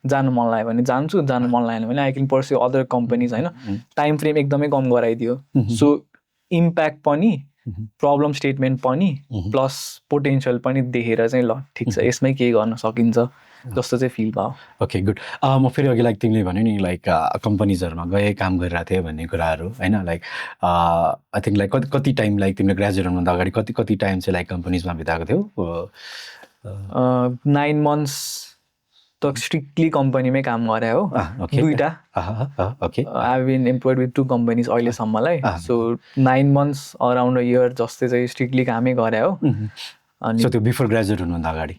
जानु मन लाग्यो भने जान्छु, जानु मन लागेन भने I can pursue other companies होइन। टाइम फ्रेम एकदमै कम गराइदियो। सो इम्प्याक्ट पनि, प्रब्लम स्टेटमेन्ट पनि, प्लस पोटेन्सियल पनि देखेर चाहिँ ल ठिक छ यसमै केही गर्न सकिन्छ जस्तो चाहिँ फिल भयो। Okay good. म फेरि अघि लाइक तिमीले भन्यो नि लाइक कम्पनीजहरूमा गए काम गरिरहेको थियो भन्ने कुराहरू होइन, लाइक आई थिङ्क लाइक कति टाइम लाइक तिमीले ग्रेजुएट हुनुभन्दा अगाडि कति टाइम चाहिँ लाइक कम्पनीजमा बिताएको थियो? 9 months त स्ट्रिक्टली कम्पनीमै काम गरे हो, 2टा। I have been employed with 2 companies अहिलेसम्मलाई। So 9 months around a year जस्तै चाहिँ स्ट्रिक्टली कामै गरे हो। अनि त्यो बिफोर ग्रेजुएट हुनुभन्दा अगाडि?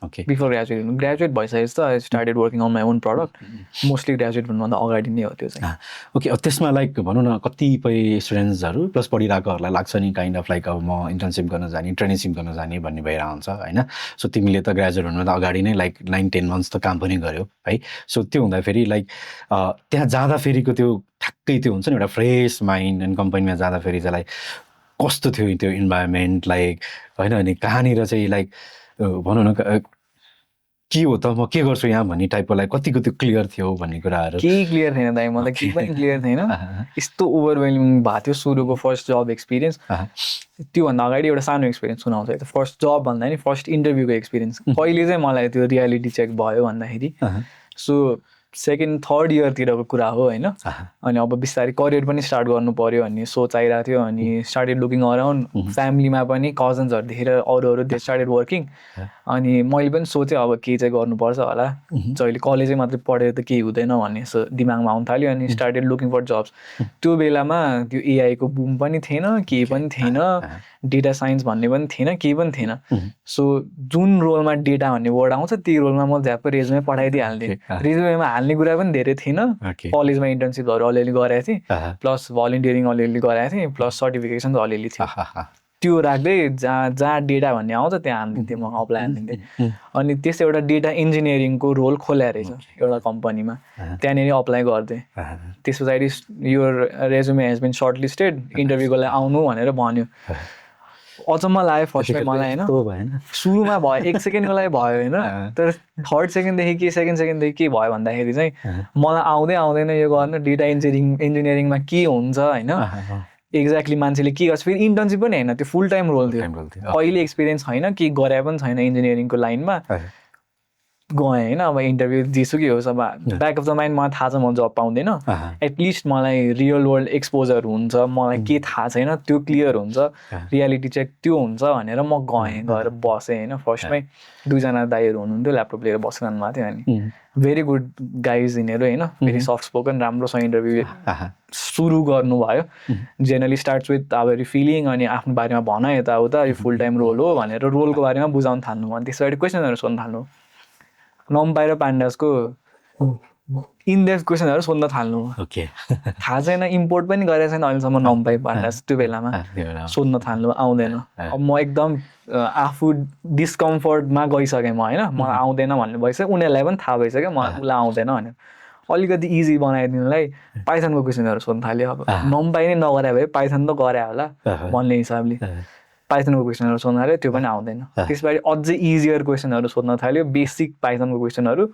ओके, बिफोर ग्रेजुएट भइसकेपछि त I started working on my own product. Mostly graduate हुनुभन्दा अगाडि नै हो त्यो चाहिँ। ओके, अब त्यसमा लाइक भनौँ न कतिपय स्टुडेन्ट्सहरू प्लस पढिरहेकोहरूलाई लाग्छ नि काइन्ड अफ लाइक अब म इन्टर्नसिप गर्न जाने, ट्रेनिङसिप गर्न जाने भन्ने भइरहेको हुन्छ होइन। सो तिमीले त ग्रेजुएट हुनुभन्दा अगाडि नै लाइक 9-10 months त काम पनि गर्यो है। सो त्यो हुँदाखेरि लाइक त्यहाँ जाँदाफेरिको त्यो ठ्याक्कै त्यो हुन्छ नि एउटा फ्रेस माइन्ड एन्ड कम्पनीमा जाँदाखेरि चाहिँ लाइक कस्तो थियो त्यो इन्भाइरोमेन्ट लाइक होइन। अनि कहाँनिर चाहिँ लाइक भनौँ न के हो त म के गर्छु यहाँ भन्ने टाइपको लाइक कतिको त्यो क्लियर थियो भन्ने कुराहरू? केही क्लियर थिएन दाइ, मलाई केही पनि क्लियर थिएन। यस्तो ओभरवेल्मिङ भएको थियो सुरुको फर्स्ट जब एक्सपिरियन्स। त्योभन्दा अगाडि एउटा सानो एक्सपिरियन्स सुनाउँछ। फर्स्ट जब भन्दा नि फर्स्ट इन्टरभ्यूको एक्सपिरियन्स कहिले चाहिँ मलाई त्यो रियालिटी चेक भयो भन्दाखेरि, सो सेकेन्ड थर्ड इयरतिरको कुरा हो होइन अनि अब बिस्तारै करियर पनि स्टार्ट गर्नु पर्यो भन्ने सोच आइरहेको थियो अनि स्टार्टेड लुकिङ अराउन्ड फ्यामिलीमा पनि कजन्सहरू देखेर अरूहरू दे स्टार्टेड वर्किङ अनि मैले पनि सोचेँ अब केही चाहिँ गर्नुपर्छ होला जहिले कलेजै मात्रै पढेर त केही हुँदैन भन्ने सो दिमागमा आउनु थाल्यो अनि स्टार्टेड लुकिङ फर जब्स त्यो बेलामा त्यो एआईको बुम पनि थिएन केही पनि थिएन डेटा साइन्स भन्ने पनि थिएन केही पनि थिएन सो जुन रोलमा डेटा भन्ने वर्ड आउँछ त्यही रोलमा म झ्याप्पै रेजुमे पठाइदिइहाल्थेँ रेजुमेमा हाल्ने कुरा पनि धेरै थिएन कलेजमा इन्टर्नसिपहरू अलिअलि गरेको थिएँ प्लस भलिन्टियरिङ अलिअलि गराएको थिएँ प्लस सर्टिफिकेसन अलिअलि थियो त्यो राख्दै जहाँ डेटा भन्ने आउँछ त्यहाँ हालिदिन्थेँ म अप्लाई हालिदिन्थेँ अनि त्यस्तो एउटा डेटा इन्जिनियरिङको रोल खोल्या रहेछ एउटा कम्पनीमा त्यहाँनिर अप्लाई गरिदिएँ त्यस पछाडि यो resume has been shortlisted इन्टरभ्यूको लागि आउनु भनेर भन्यो अचम्म लाग्यो फर्स्टमा मलाई होइन सुरुमा भयो 1 सेकेन्डको लागि भयो होइन तर थर्ड सेकेन्डदेखि सेकेन्ड सेकेन्डदेखि के भयो भन्दाखेरि चाहिँ मलाई आउँदैन यो गर्नु डेटा इन्जिनियरिङमा के हुन्छ होइन एक्ज्याक्टली मान्छेले के गर्छ फेरि इन्टर्नसिप पनि होइन त्यो फुल टाइम रोल थियो अहिले एक्सपिरियन्स छैन के गरे पनि छैन इन्जिनियरिङको लाइनमा गएँ होइन अब इन्टरभ्यू जेसुकै होस् अब ब्याक अफ द माइन्ड मलाई थाहा छ म जब पाउँदैन एटलिस्ट मलाई रियल वर्ल्ड एक्सपोजर हुन्छ मलाई के थाहा छैन त्यो क्लियर हुन्छ रियालिटी चेक त्यो हुन्छ भनेर म गएर बसेँ होइन फर्स्टमै 2जना दाइहरू हुनुहुन्थ्यो ल्यापटप लिएर बसिरहनु भएको थियो अनि भेरी गुड गाइज यिनीहरू होइन भेरी सफ्ट स्पोकन राम्रोसँग इन्टरभ्यू सुरु गर्नुभयो जेनरली स्टार्ट्स विथ अब फिलिङ अनि आफ्नो बारेमा भन यताउता यो फुल टाइम रोल हो भनेर रोलको बारेमा बुझाउनु थाल्नु अनि त्यसबाट क्वेसनहरू सोध्नु थाल्नु नम्पाई र पान्डासको इनडेप्थ क्वेसनहरू सोध्न थाल्नु थाहा छैन इम्पोर्ट पनि गरेको छैन अहिलेसम्म नम्पाई पान्डास त्यो बेलामा सोध्न थाल्नु आउँदैन अब म एकदम आफू डिस्कम्फर्टमा गइसकेँ म होइन मलाई आउँदैन भन्ने भइसक्यो उनीहरूलाई पनि थाहा भइसक्यो मलाई उसलाई आउँदैन भनेर अलिकति इजी बनाइदिनुलाई पाइथनको क्वेसनहरू सोध्न थाल्यो अब नम्पाई नै नगरे भए पाइथन त गरे होला भन्ने हिसाबले पाइथनको क्वेसनहरू सोध्न थाल्यो त्यो पनि आउँदैन त्यसपछि अझै इजियर क्वेसनहरू सोध्न थाल्यो बेसिक पाइथनको क्वेसनहरू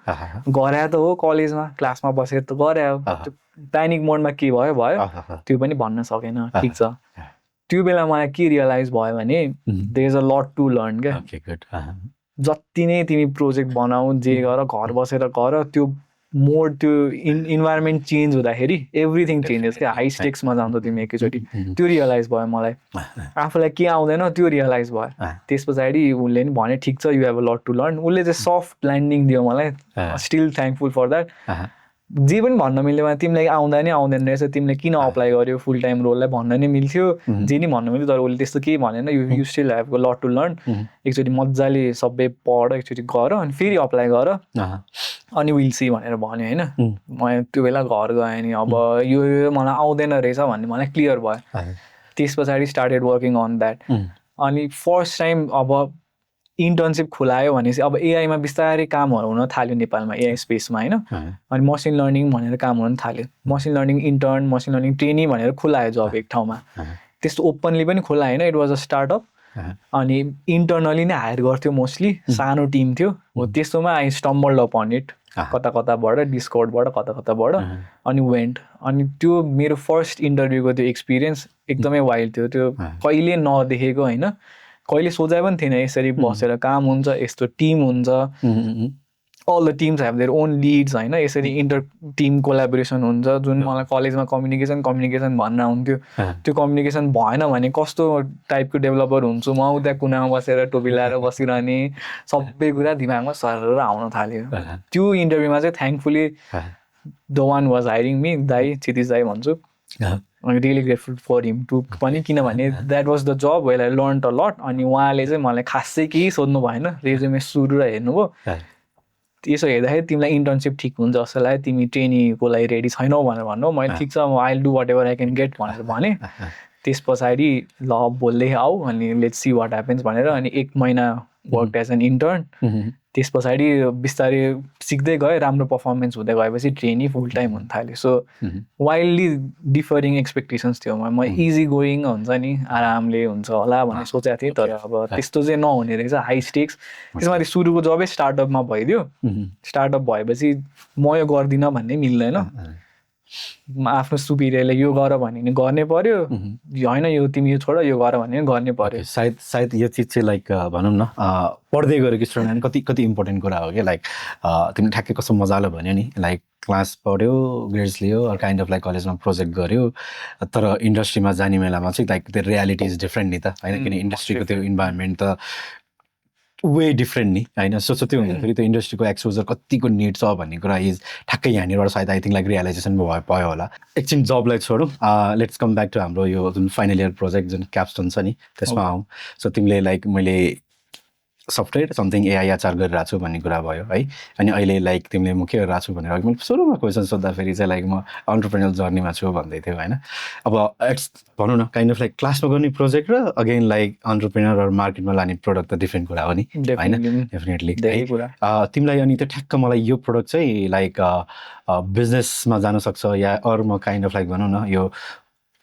गरे त हो कलेजमा क्लासमा बसेर त गरे हो प्यानिक मोडमा के भयो त्यो पनि भन्न सकेन ठिक छ त्यो बेला मलाई के रियलाइज भयो भने there is a lot to learn क्या जति नै तिमी प्रोजेक्ट बनाऊ जे गर घर बसेर गर त्यो मोड त्यो इन्भाइरोमेन्ट चेन्ज हुँदाखेरि एभ्रिथिङ चेन्जेस क्या हाई स्टेक्समा जान्छ तिमी एकैचोटि त्यो रियलाइज भयो मलाई आफूलाई के आउँदैन त्यो रियलाइज भयो त्यस पछाडि उसले नि भने ठिक छ you have a lot to learn उसले चाहिँ सफ्ट ल्यान्डिङ दियो मलाई स्टिल थ्याङ्कफुल फर द्याट जे पनि भन्न मिल्यो तिमीलाई आउँदैन रहेछ तिमीले किन अप्लाई गर्यो फुल टाइम रोललाई भन्न नै मिल्थ्यो जे नि भन्नु मिल्थ्यो तर उसले त्यस्तो केही भनेन you still have a lot to learn एकचोटि मजाले सबै पढ एकचोटि गर अनि फेरि अप्लाई गर अनि विल सी भनेर भन्यो होइन म त्यो बेला घर गएँ नि अब यो मलाई आउँदैन रहेछ भन्ने मलाई क्लियर भयो त्यस पछाडि स्टार्टेड वर्किङ अन द्याट अनि फर्स्ट टाइम अब इन्टर्नसिप खुलायो भनेपछि अब एआईमा बिस्तारै कामहरू हुन थाल्यो नेपालमा एआई स्पेसमा होइन अनि मसिन लर्निङ भनेर काम हुन थाल्यो machine learning intern machine learning trainee भनेर खुलायो जब एक ठाउँमा त्यस्तो ओपनली पनि खुलायो होइन इट वाज अ स्टार्टअप अनि इन्टर्नली नै हायर गर्थ्यो मोस्टली सानो टिम थियो हो त्यस्तोमा आई स्टम्बल्ड अपन इट कताबाट डिस्कर्डबाट कताबाट अनि वेन्ट अनि त्यो मेरो फर्स्ट इन्टरभ्यूको त्यो एक्सपिरियन्स एकदमै वाइल्ड थियो त्यो कहिले नदेखेको होइन कहिले सोचाइ पनि थिएन यसरी बसेर काम हुन्छ यस्तो टिम हुन्छ all the teams have their own leads होइन यसरी इन्टर टिम कोलाबोरेसन हुन्छ जुन मलाई कलेजमा कम्युनिकेसन भनेर आउँथ्यो त्यो कम्युनिकेसन भएन भने कस्तो टाइपको डेभलपर हुन्छु म उता कुनामा बसेर टोपी लगाएर बसिरहने सबै कुरा दिमागमा सरेर आउन थाल्यो त्यो इन्टरभ्यूमा चाहिँ thankfully the one was hiring me दाई क्षितिज दाई भन्छु I'm really grateful for him too पनि किनभने that was the job where I learn a lot अनि उहाँले चाहिँ मलाई खासै केही सोध्नु भएन रेजुमे सुरु र हेर्नुभयो त्यसो हेर्दाखेरि तिमीलाई इन्टर्नसिप ठिक हुन्छ जस्तो लाग्यो तिमी ट्रेनीको लागि रेडी छैनौ भनेर भन्नु मैले ठिक छ म I do whatever I can get भनेर भने त्यस पछाडि ल बोल्दै आऊ अनि लेट्स सी वाट ह्यापन्स भनेर अनि 1 महिना वर्क एज एन इन्टर्न त्यस पछाडि बिस्तारै सिक्दै गयो राम्रो पर्फर्मेन्स हुँदै गएपछि ट्रेनी फुल टाइम हुन थाल्यो सो वाइल्डली डिफरिङ एक्सपेक्टेसन्स थियो म इजी गोइङ हुन्छ नि आरामले हुन्छ होला भनेर सोचेको थिएँ तर अब त्यस्तो चाहिँ नहुने रहेछ हाई स्टेक्स त्यसमा सुरुको जबै स्टार्टअपमा भइदियो स्टार्टअप भएपछि म यो गर्दिनँ भन्ने मिल्दैन आफ्नो सुपिरियरले यो गर भने नि गर्ने पर्यो होइन यो तिमी यो छोड यो गर भने गर्ने पर्यो सायद यो चिज चाहिँ लाइक भनौँ न पढ्दै गरेको स्टुडेन्ट कति इम्पोर्टेन्ट कुरा हो क्या लाइक तिमीले ठ्याक्कै कस्तो मजाले भन्यो नि लाइक क्लास पढ्यो, grades Leo, kind of like कलेजमा प्रोजेक्ट गर्यो, तर इन्डस्ट्रीमा जाने बेलामा चाहिँ लाइक त्यो रियालिटी इज डिफ्रेन्ट नि त होइन, किन इन्डस्ट्रीको त्यो इन्भाइरोमेन्ट त वे डिफ्रेन्ट नि होइन। सो त्यो हुँदाखेरि त्यो इन्डस्ट्रीको एक्सपोजर कतिको निड छ भन्ने कुरा इज ठ्याक्कै यहाँनिरबाट सायद आई थिङ्क लाइक रियलाइजेसन भयो होला। एकछिन जबलाई छोडौँ, लेट्स कम ब्याक टु हाम्रो यो जुन फाइनल इयर प्रोजेक्ट जुन क्याप्स्टोन छ नि त्यसमा आउँ। सो तिमीले लाइक मैले सफ्टवेयर समथिङ एआई एचआर गरिरहेको छु भन्ने कुरा भयो है, अनि अहिले लाइक तिमीले म के गरिरहेको छु भनेर अघि मैले सुरुमा क्वेसन सोद्धाखेरि चाहिँ लाइक म अन्टरप्रेन्योर जर्नीमा छु भन्दै थियो होइन। अब भनौँ न काइन्ड अफ लाइक क्लासमा गर्ने प्रोजेक्ट र अगेन लाइक अन्टरप्रेन्योर अर मार्केटमा लाने प्रोडक्ट त डिफ्रेन्ट कुरा हो नि होइन, डेफिनेटली। तिमीलाई अनि त्यो ठ्याक्क मलाई यो प्रोडक्ट चाहिँ लाइक बिजनेसमा जान सक्छ या अरू म काइन्ड अफ लाइक भनौँ न यो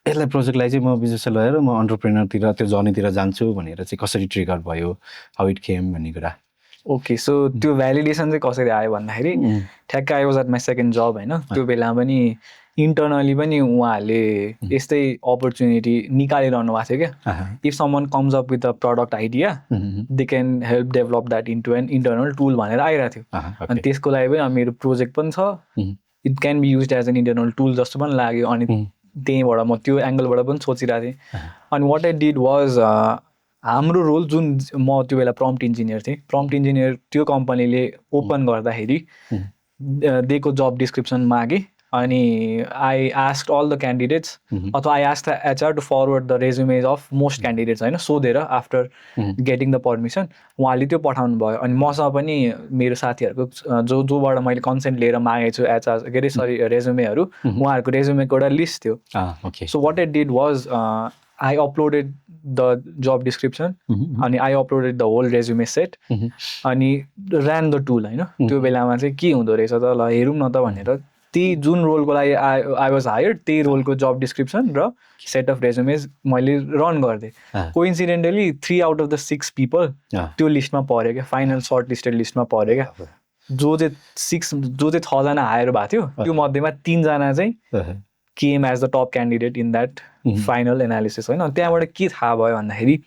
यसलाई प्रोजेक्टलाई चाहिँ म बिजनेसलाई लगेर म अन्टरप्रेन्योरतिर त्यो जर्नीतिर जान्छु भनेर चाहिँ कसरी ट्रिगर भयो, हाउ इट केम भन्ने कुरा। ओके, सो त्यो भ्यालिडेसन चाहिँ कसरी आयो भन्दाखेरि ठ्याक्क I was at my second job होइन, त्यो बेला पनि इन्टर्नली पनि उहाँहरूले यस्तै अपर्च्युनिटी निकालिरहनु भएको थियो क्या। If someone comes up with a product idea they can help develop that into an internal tool भनेर आइरहेको थियो। अनि त्यसको लागि पनि मेरो प्रोजेक्ट पनि छ, it can be use as an internal tool जस्तो पनि लाग्यो। अनि त्यहीँबाट म त्यो एङ्गलबाट पनि सोचिरहेको थिएँ। अनि वाट आई डिड वाज हाम्रो रोल जुन म त्यो बेला प्रम्प्ट इन्जिनियर थिएँ, प्रम्प्ट इन्जिनियर त्यो कम्पनीले ओपन गर्दाखेरि दिएको जब डिस्क्रिप्सन मागेँ अनि I asked all the candidates अथवा I asked the HR to forward the resumes of most candidates होइन, सोधेर आफ्टर गेटिङ द पर्मिसन उहाँले त्यो पठाउनु भयो। अनि मसँग पनि मेरो साथीहरूको जोबाट मैले कन्सेन्ट लिएर मागेको छु एचआर के अरे सरी रेज्युमेहरू, उहाँहरूको रेज्युमेको एउटा लिस्ट थियो। So what I did was I uploaded the job description अनि I uploaded the whole resume set अनि ऱ्यान द टुल होइन। त्यो बेलामा चाहिँ के हुँदो रहेछ त ल हेरौँ न त भनेर त्यही जुन रोलको लागि आई वाज हायर्ड त्यही रोलको जब डिस्क्रिप्सन र सेट अफ रेज्युमेज मैले रन गरिदिएँ। Coincidentally 3 out of the 6 people त्यो लिस्टमा पऱ्यो क्या, फाइनल सर्ट लिस्टेड लिस्टमा पऱ्यो क्या। जो चाहिँ 6 जना हायर भएको थियो त्यो मध्येमा 3 जना चाहिँ came as the top candidate in that final analysis होइन। त्यहाँबाट के थाहा भयो भन्दाखेरि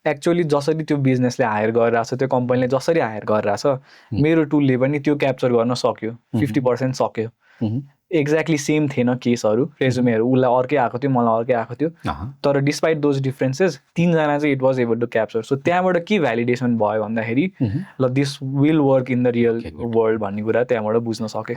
एक्चुअली जसरी त्यो बिजनेसले हायर गरिरहेको छ, त्यो कम्पनीले जसरी हायर गरिरहेको छ, मेरो टुलले पनि त्यो क्याप्चर गर्न सक्यो, 50% सक्यो। एक्ज्याक्टली सेम थिएन केसहरू, रेज्युमेहरू उसलाई अर्कै आएको थियो मलाई अर्कै आएको थियो, तर डिस्पाइट दोज डिफ्रेन्सेस 3 जना चाहिँ it was able to capture. So त्यहाँबाट के भ्यालिडेसन भयो भन्दाखेरि ल this will work in the real world भन्ने कुरा त्यहाँबाट बुझ्न सकेँ।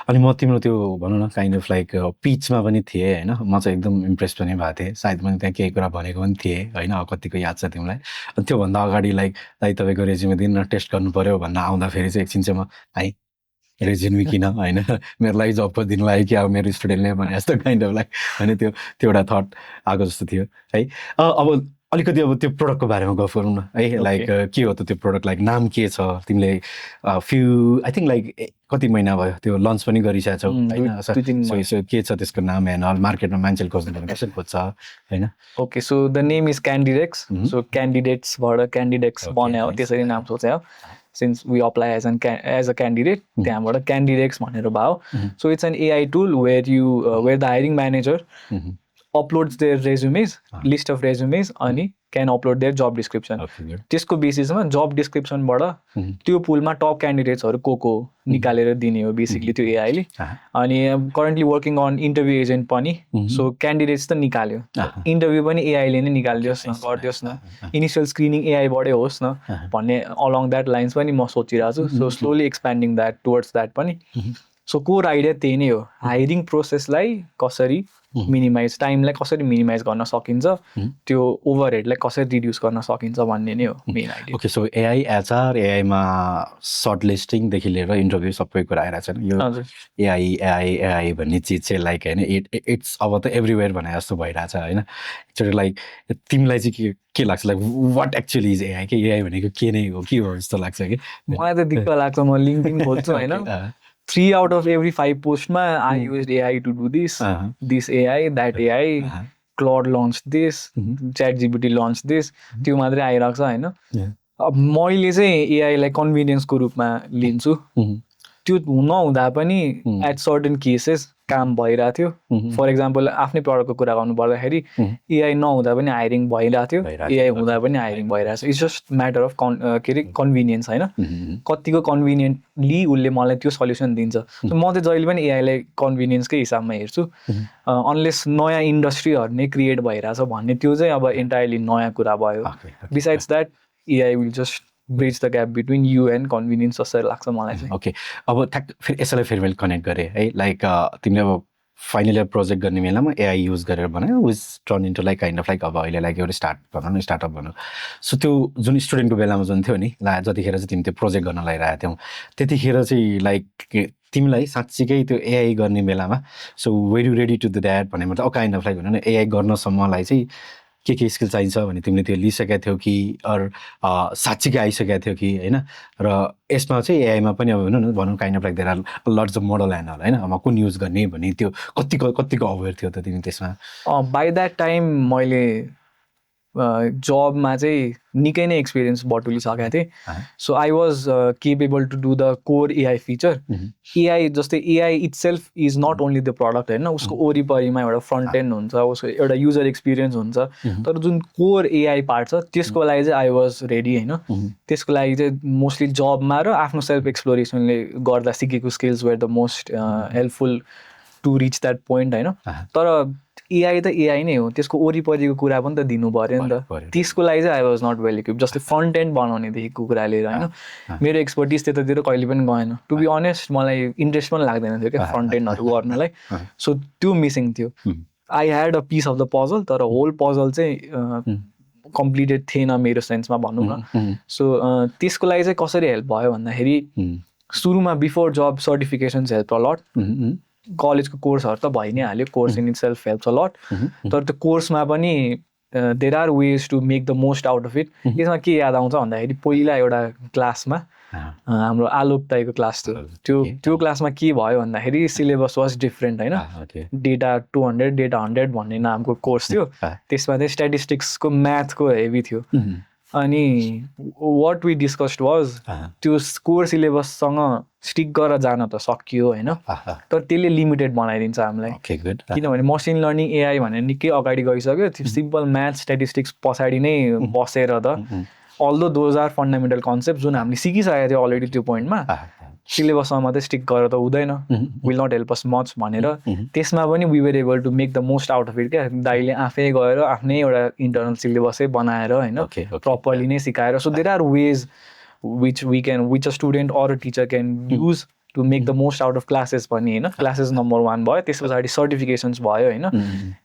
अनि म तिम्रो त्यो भनौँ न काइन्ड अफ लाइक पिचमा पनि थिएँ होइन, म चाहिँ एकदम इम्प्रेस पनि भएको थिएँ, सायद मैले त्यहाँ केही कुरा भनेको पनि थिएँ होइन, कतिको याद छ तिमीलाई। अनि त्योभन्दा अगाडि लाइक तपाईँको रेज्युमे दिन टेस्ट गर्नु पऱ्यो भन्न आउँदाखेरि चाहिँ एकछिन चाहिँ म है रेज्युमे किन होइन, मेरो लागि जब दिनु लाग्यो कि अब मेरो स्टुडेन्टले भने जस्तो काइन्ड अफ लाइक होइन, त्यो एउटा थट आएको जस्तो थियो है। अब अलिकति अब त्यो प्रोडक्टको बारेमा गफ गरौँ न है, लाइक के हो त त्यो प्रोडक्ट, लाइक नाम के छ, तिमीले फ्यु आई थिङ्क लाइक कति महिना भयो त्यो लन्च पनि गरिसकेको छौ होइन, के छ त्यसको नाम एन्ड अल, मार्केटमा मान्छेले खोज्नु भने कसरी खोज्छ होइन। Okay, so the name is Candidex, so क्यान्डिडेट्सबाट क्यान्डिडेक्स बन्यो हो, त्यसरी नाम सोच्यो since we apply as a candidate त्यहाँबाट क्यान्डिडेक्स भनेर भयो। So it's an AI tool where the hiring manager uploads their resumes, list of resumes अनि can upload their job description। त्यसको बेसिसमा जब डिस्क्रिप्सनबाट त्यो पुलमा टप क्यान्डिडेट्सहरू को निकालेर दिने हो बेसिकली त्यो एआईले। अनि currently working on interview agent पनि, सो क्यान्डिडेट्स त निकाल्यो, इन्टरभ्यू पनि एआईले नै निकालिदियोस् न, गरिदियोस् न, इनिसियल स्क्रिनिङ एआईबाटै होस् न भन्ने अलङ द्याट लाइन्स पनि म सोचिरहेको छु। So slowly expanding that towards that पनि। सो कोर आइडिया त्यही नै हो, हायरिङ प्रोसेसलाई कसरी मिनिमाइज, टाइमलाई कसरी मिनिमाइज गर्न सकिन्छ, त्यो ओभरहेडलाई कसरी रिड्युस गर्न सकिन्छ भन्ने नै हो main idea. Okay, so AI HR, एआईमा सर्ट लिस्टिङदेखि लिएर इन्टरभ्यू सबै कुरा आइरहेको छ यो एआई भन्ने चिज चाहिँ लाइक होइन इट्स अब त एभ्रिवेयर भने जस्तो भइरहेछ होइन। एक्चुअली लाइक तिमीलाई चाहिँ के लाग्छ, like what actually is AI, के एआई भनेको के नै हो, के हो जस्तो लाग्छ कि? मलाई त दिक्क लाग्छ, म लिङ्क्डइन खोज्छु होइन, 3 out of every 5 पोस्टमा I used AI to do this AI, that AI, Claude launched this, ChatGPT launched this, त्यो मात्रै आइरहेको छ होइन। अब मैले चाहिँ एआईलाई कन्भिनियन्सको रूपमा लिन्छु, त्यो नहुँदा पनि एट सर्टेन केसेस काम भइरहेको थियो फर इक्जाम्पल आफ्नै प्रडक्टको कुरा गर्नु पर्दाखेरि एआई नहुँदा पनि हायरिङ भइरहेको थियो एआई हुँदा पनि हायरिङ भइरहेको छ इट्स जस्ट म्याटर अफ के अरे कन्भिनियन्स होइन कतिको कन्भिनियन्टली उसले मलाई त्यो सल्युसन दिन्छ म चाहिँ जहिले पनि एआईलाई कन्भिनियन्सकै हिसाबमा हेर्छु अनलेस नयाँ इन्डस्ट्रीहरू नै क्रिएट भइरहेछ भन्ने त्यो चाहिँ अब इन्टायरली नयाँ कुरा भयो besides that AI will just bridge the gap between you and convenience जसरी लाग्छ मलाई चाहिँ ओके अब ठ्याक्क फेरि यसैलाई फेरि मैले कनेक्ट गरेँ है लाइक तिमीले अब फाइनल इयर प्रोजेक्ट गर्ने बेलामा एआई युज गरेर बनायो which turn into like kind of like अब अहिले लाइक एउटा स्टार्टअप भनौँ सो त्यो जुन स्टुडेन्टको बेलामा जुन थियो नि जतिखेर चाहिँ तिमी त्यो प्रोजेक्ट गर्न लगाइरहेको थियौ त्यतिखेर चाहिँ लाइक तिमीलाई साँच्चीकै त्यो एआई गर्ने बेलामा so were you ready to do that भन्ने मतलब काइन्ड अफ लाइक भनौँ न एआई गर्नसम्मलाई चाहिँ के स्किल चाहिन्छ भने तिमीले त्यो लिइसकेको थियौ कि अरू साँच्चीकै आइसकेको थियो कि होइन र यसमा चाहिँ एआईमा पनि अब भनौँ kind of like there are lots of model and all होइन अब कुन युज गर्ने भन्ने त्यो कतिको अवेर थियो त तिमी त्यसमा बाई द्याट टाइम मैले जबमा चाहिँ निकै नै एक्सपिरियन्स बटुलिसकेको थिएँ so I was capable to do the core AI feature AI जस्तै AI itself is not only the product होइन उसको वरिपरिमा एउटा फ्रन्ट एन्ड हुन्छ उसको एउटा युजर एक्सपिरियन्स हुन्छ तर जुन कोर एआई पार्ट छ त्यसको लागि चाहिँ आई वाज रेडी होइन त्यसको लागि चाहिँ मोस्टली जबमा र आफ्नो सेल्फ एक्सप्लोरेसनले गर्दा सिकेको skills were the most helpful to reach that point होइन तर एआई त एआई नै हो त्यसको वरिपरिको कुरा पनि त दिनु पऱ्यो नि त त्यसको लागि चाहिँ I was not well equip जस्तै फ्रन्ट एन्ड बनाउनेदेखिको कुरा लिएर होइन मेरो एक्सपर्टिज त्यतातिर कहिले पनि गएन टु बी अनेस्ट मलाई इन्ट्रेस्ट पनि लाग्दैन थियो क्या फ्रन्ट एन्डहरू गर्नलाई सो त्यो मिसिङ थियो I had a piece of the puzzle तर होल पजल चाहिँ कम्प्लिटेड थिएन मेरो सेन्समा भनौँ न सो त्यसको लागि चाहिँ कसरी हेल्प भयो भन्दाखेरि सुरुमा before job certifications help a lot कलेजको कोर्सहरू त भइ नै हाल्यो course in itself helps a lot तर त्यो कोर्समा पनि there are ways to make the most out of it यसमा के याद आउँछ भन्दाखेरि पहिला एउटा क्लासमा हाम्रो आलोक दाइको क्लास थियो त्यो क्लासमा के भयो भन्दाखेरि सिलेबस वाज डिफ्रेन्ट होइन डेटा 200 डेटा 100 भन्ने नामको कोर्स थियो त्यसमा चाहिँ स्ट्याटिस्टिक्सको म्याथको हेभी थियो अनि वाट वी डिस्कस्ड वाज त्यो कोर सिलेबससँग स्टिक गरेर जान त सकियो होइन तर त्यसले लिमिटेड बनाइदिन्छ हामीलाई किनभने मसिन लर्निङ एआई भनेर निकै अगाडि गइसक्यो त्यो सिम्पल म्याथ स्ट्याटिस्टिक्स पछाडि नै बसेर त although those are fundamental concept जुन हामीले सिकिसकेको थियो अलरेडी त्यो पोइन्टमा सिलेबसमा मात्रै स्टिक गरेर त हुँदैन will not help us much भनेर त्यसमा पनि we were able to make the most out of it क्या दाइले आफै गएर आफ्नै एउटा इन्टरनल सिलेबसै बनाएर होइन प्रपरली नै सिकाएर so there are ways which a student or a teacher can use to make the most out of classes पनि होइन क्लासेस नम्बर 1 भयो त्यस पछाडि सर्टिफिकेसन्स भयो होइन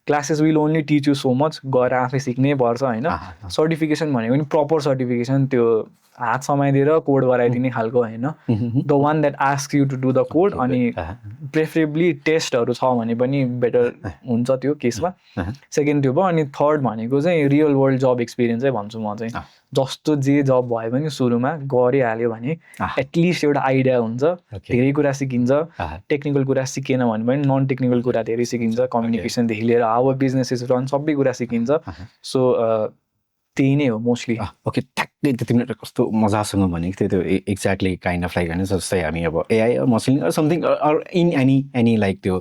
classes will only teach you so much गएर आफै सिक्नै पर्छ होइन सर्टिफिकेसन भनेको पनि प्रपर सर्टिफिकेसन त्यो हात समाइदिएर कोड गराइदिने खालको होइन the one that ask you to do the code अनि प्रेफरेबली टेस्टहरू छ भने पनि बेटर हुन्छ त्यो केसमा सेकेन्ड त्यो भयो अनि थर्ड भनेको चाहिँ रियल वर्ल्ड जब एक्सपिरियन्सै भन्छु म चाहिँ जस्तो जे जब भयो भने सुरुमा गरिहाल्यो भने एटलिस्ट एउटा आइडिया हुन्छ धेरै कुरा सिकिन्छ टेक्निकल कुरा सिकेन भने पनि नन टेक्निकल कुरा धेरै सिकिन्छ कम्युनिकेसनदेखि लिएर हाउ बिजनेसेस रन सबै कुरा सिकिन्छ सो त्यही नै हो मोस्टली ओके ठ्याक्कै त्यो तिमीले कस्तो मजासँग भनेको थियो त्यो एक्ज्याक्टली काइन्ड अफ लाइक होइन जस्तै हामी अब AI machine something or in any like त्यो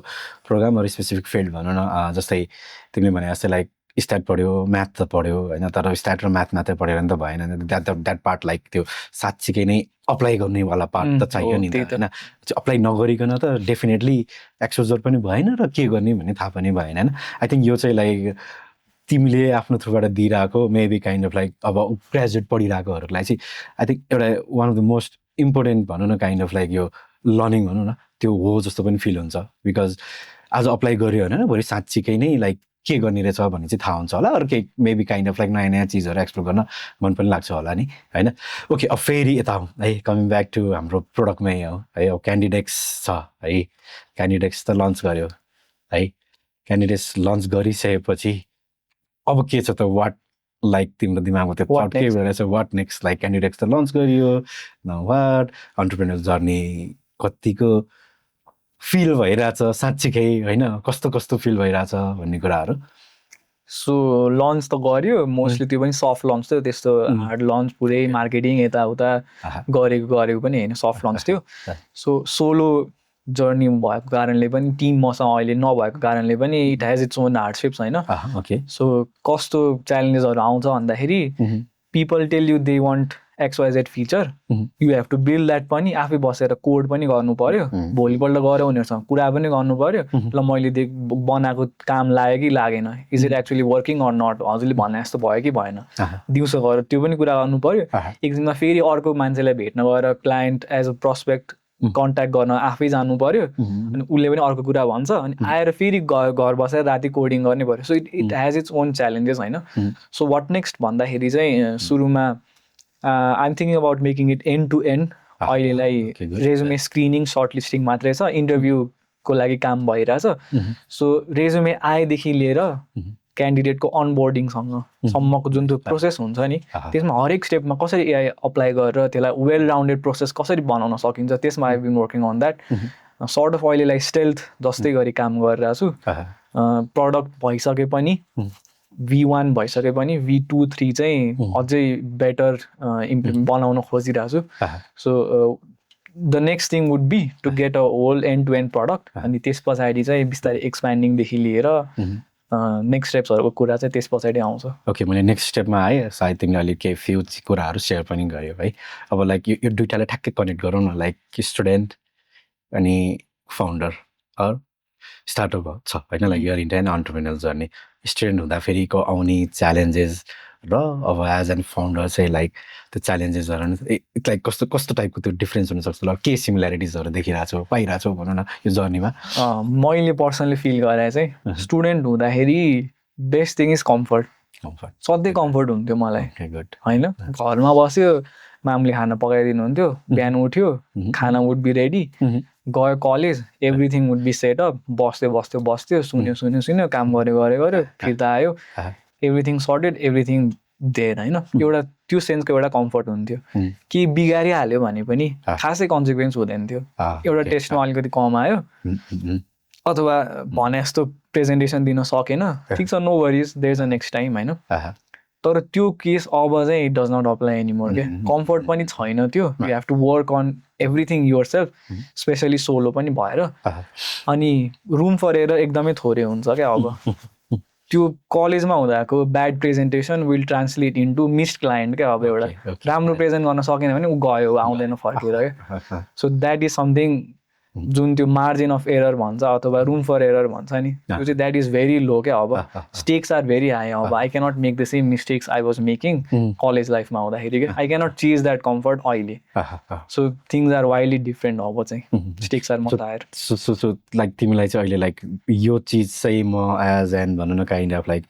प्रोग्राम अर स्पेसिफिक फिल्ड भनौँ न जस्तै तिमीले भने जस्तै लाइक स्ट्याट पढ्यो म्याथ त पढ्यो होइन तर स्ट्याट र म्याथ मात्रै पढेर नि त भएन द्याट पार्ट लाइक त्यो साँच्चीकै नै अप्लाई गर्नेवाला पार्ट त चाहियो नि त होइन अप्लाई नगरिकन त डेफिनेटली एक्सपोजर पनि भएन र के गर्ने भन्ने थाहा पनि भएन होइन आई थिङ्क यो चाहिँ लाइक तिमीले आफ्नो थ्रुबाट दिइरहेको मेबी काइन्ड अफ लाइक अब ग्रेजुएट पढिरहेकोहरूलाई चाहिँ आई थिङ्क एउटा one of the most important भनौँ न काइन्ड अफ लाइक यो लर्निङ भनौँ न त्यो हो जस्तो पनि फिल हुन्छ बिकज आज अप्लाई गऱ्यो भने भोलि साँच्चीकै नै लाइक के गर्ने रहेछ भन्ने चाहिँ थाहा हुन्छ होला अरू केही मेबी काइन्ड अफ लाइक नयाँ नयाँ चिजहरू एक्सप्लोर गर्न मन पनि लाग्छ होला नि होइन ओके अब फेरि यता हौँ है कमिङ ब्याक टु हाम्रो प्रोडक्टमै हो है अब क्यान्डिडेक्स छ है क्यान्डिडेक्स त लन्च गर्यो है क्यान्डिडेट्स लन्च गरिसकेपछि अब के छ त वाट लाइक तिम्रो दिमागमा त्यो थट के भइरहेछ वाट नेक्स्ट लाइक क्यान्डिडेट्स त लन्च गरियो न वाट एन्टरप्रेन्योर जर्नी कतिको फिल भइरहेछ साँच्चीकै होइन कस्तो कस्तो फिल भइरहेछ भन्ने कुराहरू सो लन्च त गऱ्यो मोस्टली त्यो पनि सफ्ट लन्च थियो त्यस्तो हार्ड लन्च पुरै मार्केटिङ यताउता गरेको पनि होइन सफ्ट लन्च थियो सो सोलो जर्नी भएको कारणले पनि टिम मसँग अहिले नभएको कारणले पनि it has it's own hardships होइन ओके सो कस्तो च्यालेन्जेसहरू आउँछ भन्दाखेरि people tell you they want XYZ feature you have to build that पनि आफै बसेर कोड पनि गर्नु पर्यो भोलिपल्ट गएर उनीहरूसँग कुरा पनि गर्नु पर्यो ल मैले बनाएको काम लाग्यो कि लागेन is it actually working or not हजुरले भने जस्तो भयो कि भएन दिउँसो गएर त्यो पनि कुरा गर्नु पर्यो एक दिनमा फेरि अर्को मान्छेलाई भेट्न गएर client as a prospect contact गर्न आफै जानु पर्यो अनि उसले पनि अर्को कुरा भन्छ अनि आएर फेरि घर बसेर राति कोडिङ गर्ने पर्यो so it has it's own challenges होइन सो वाट नेक्स्ट भन्दाखेरि चाहिँ सुरुमा I'm thinking about making it end to end अहिलेलाई रेजुमे स्क्रिनिङ सर्ट लिस्टिङ मात्रै छ इन्टरभ्यूको लागि काम भइरहेछ सो रेजुमे आएदेखि लिएर क्यान्डिडेटको अनबोर्डिङसँग सम्मको जुन त्यो प्रोसेस हुन्छ नि त्यसमा हरेक स्टेपमा कसरी एआई अप्लाई गरेर त्यसलाई वेल राउन्डेड प्रोसेस कसरी बनाउन सकिन्छ त्यसमा I been working on that sort of अहिलेलाई स्टेल्थ जस्तै गरी काम गरिरहेको छु प्रडक्ट भइसके पनि V1 भइसके पनि V2, 3 चाहिँ अझै बेटर बनाउन खोजिरहेको छु so the next thing would be to get a whole end to end product अनि त्यस पछाडि चाहिँ बिस्तारै एक्सप्यान्डिङदेखि लिएर नेक्स्ट स्टेप्सहरूको कुरा चाहिँ त्यस पछाडि आउँछ ओके मैले नेक्स्ट स्टेपमा आएँ सायद तिमीले अलिक केही फ्यु कुराहरू सेयर पनि गर्यो है अब लाइक यो दुइटालाई ठ्याक्कै कनेक्ट गरौँ न लाइक स्टुडेन्ट अनि फाउन्डर अर स्टार्टअप छ होइन लाइक यो इन्टायर अन्टरप्रेन्योर जर्नी स्टुडेन्ट हुँदाखेरिको आउने च्यालेन्जेस र अब एज एन फाउन्डर चाहिँ लाइक त्यो च्यालेन्जेसहरू लाइक कस्तो कस्तो टाइपको त्यो डिफ्रेन्स हुनसक्छ ल के सिमिल्यारिटिजहरू देखिरहेको छौ पाइरहेको छौ भनौँ न यो जर्नीमा मैले पर्सनली फिल गरेँ चाहिँ स्टुडेन्ट हुँदाखेरि बेस्ट थिङ इज कम्फर्ट सधैँ कम्फर्ट हुन्थ्यो मलाई होइन घरमा बस्यो मामले खाना पकाइदिनुहुन्थ्यो बिहान उठ्यो खाना वुड बी रेडी गयो college everything would be set up बस्थ्यो सुन्यो काम गऱ्यो फिर्ता आयो एभ्रिथिङ सर्टेड एभ्रिथिङ देयर होइन एउटा त्यो सेन्सको एउटा कम्फर्ट हुन्थ्यो कि बिगारिहाल्यो भने पनि खासै कन्सिक्वेन्स हुँदैन थियो एउटा टेस्टमा अलिकति कम आयो अथवा भने जस्तो प्रेजेन्टेसन दिन सकेन ठिक छ no worries there is a next time होइन तर त्यो केस अब चाहिँ it does not apply anymore के कम्फर्ट पनि छैन त्यो you have to work on everything yourself especially solo पनि भएर अनि रुम फर एरर एकदमै थोरै हुन्छ क्या अब त्यो कलेजमा हुँदाको bad presentation will translate into missed client क्या अब एउटा राम्रो प्रेजेन्ट गर्न सकेन भने ऊ गयो आउँदैन फर्केर क्या सो द्याट इज समथिङ जुन त्यो मार्जिन अफ एरर भन्छ अथवा रुम फर एरर भन्छ नि त्यो चाहिँ द्याट इज भेरी लो क्या अब स्टेक्स आर भेरी हाई अब I cannot make the same mistakes I was making college लाइफमा हुँदाखेरि क्या आई क्यानट चिज द्याट कम्फर्ट अहिले so things are wildly different अब चाहिँ stakes are much higher so like तिमीलाई चाहिँ अहिले लाइक यो चिज चाहिँ म एज एन भनौँ न काइन्ड अफ लाइक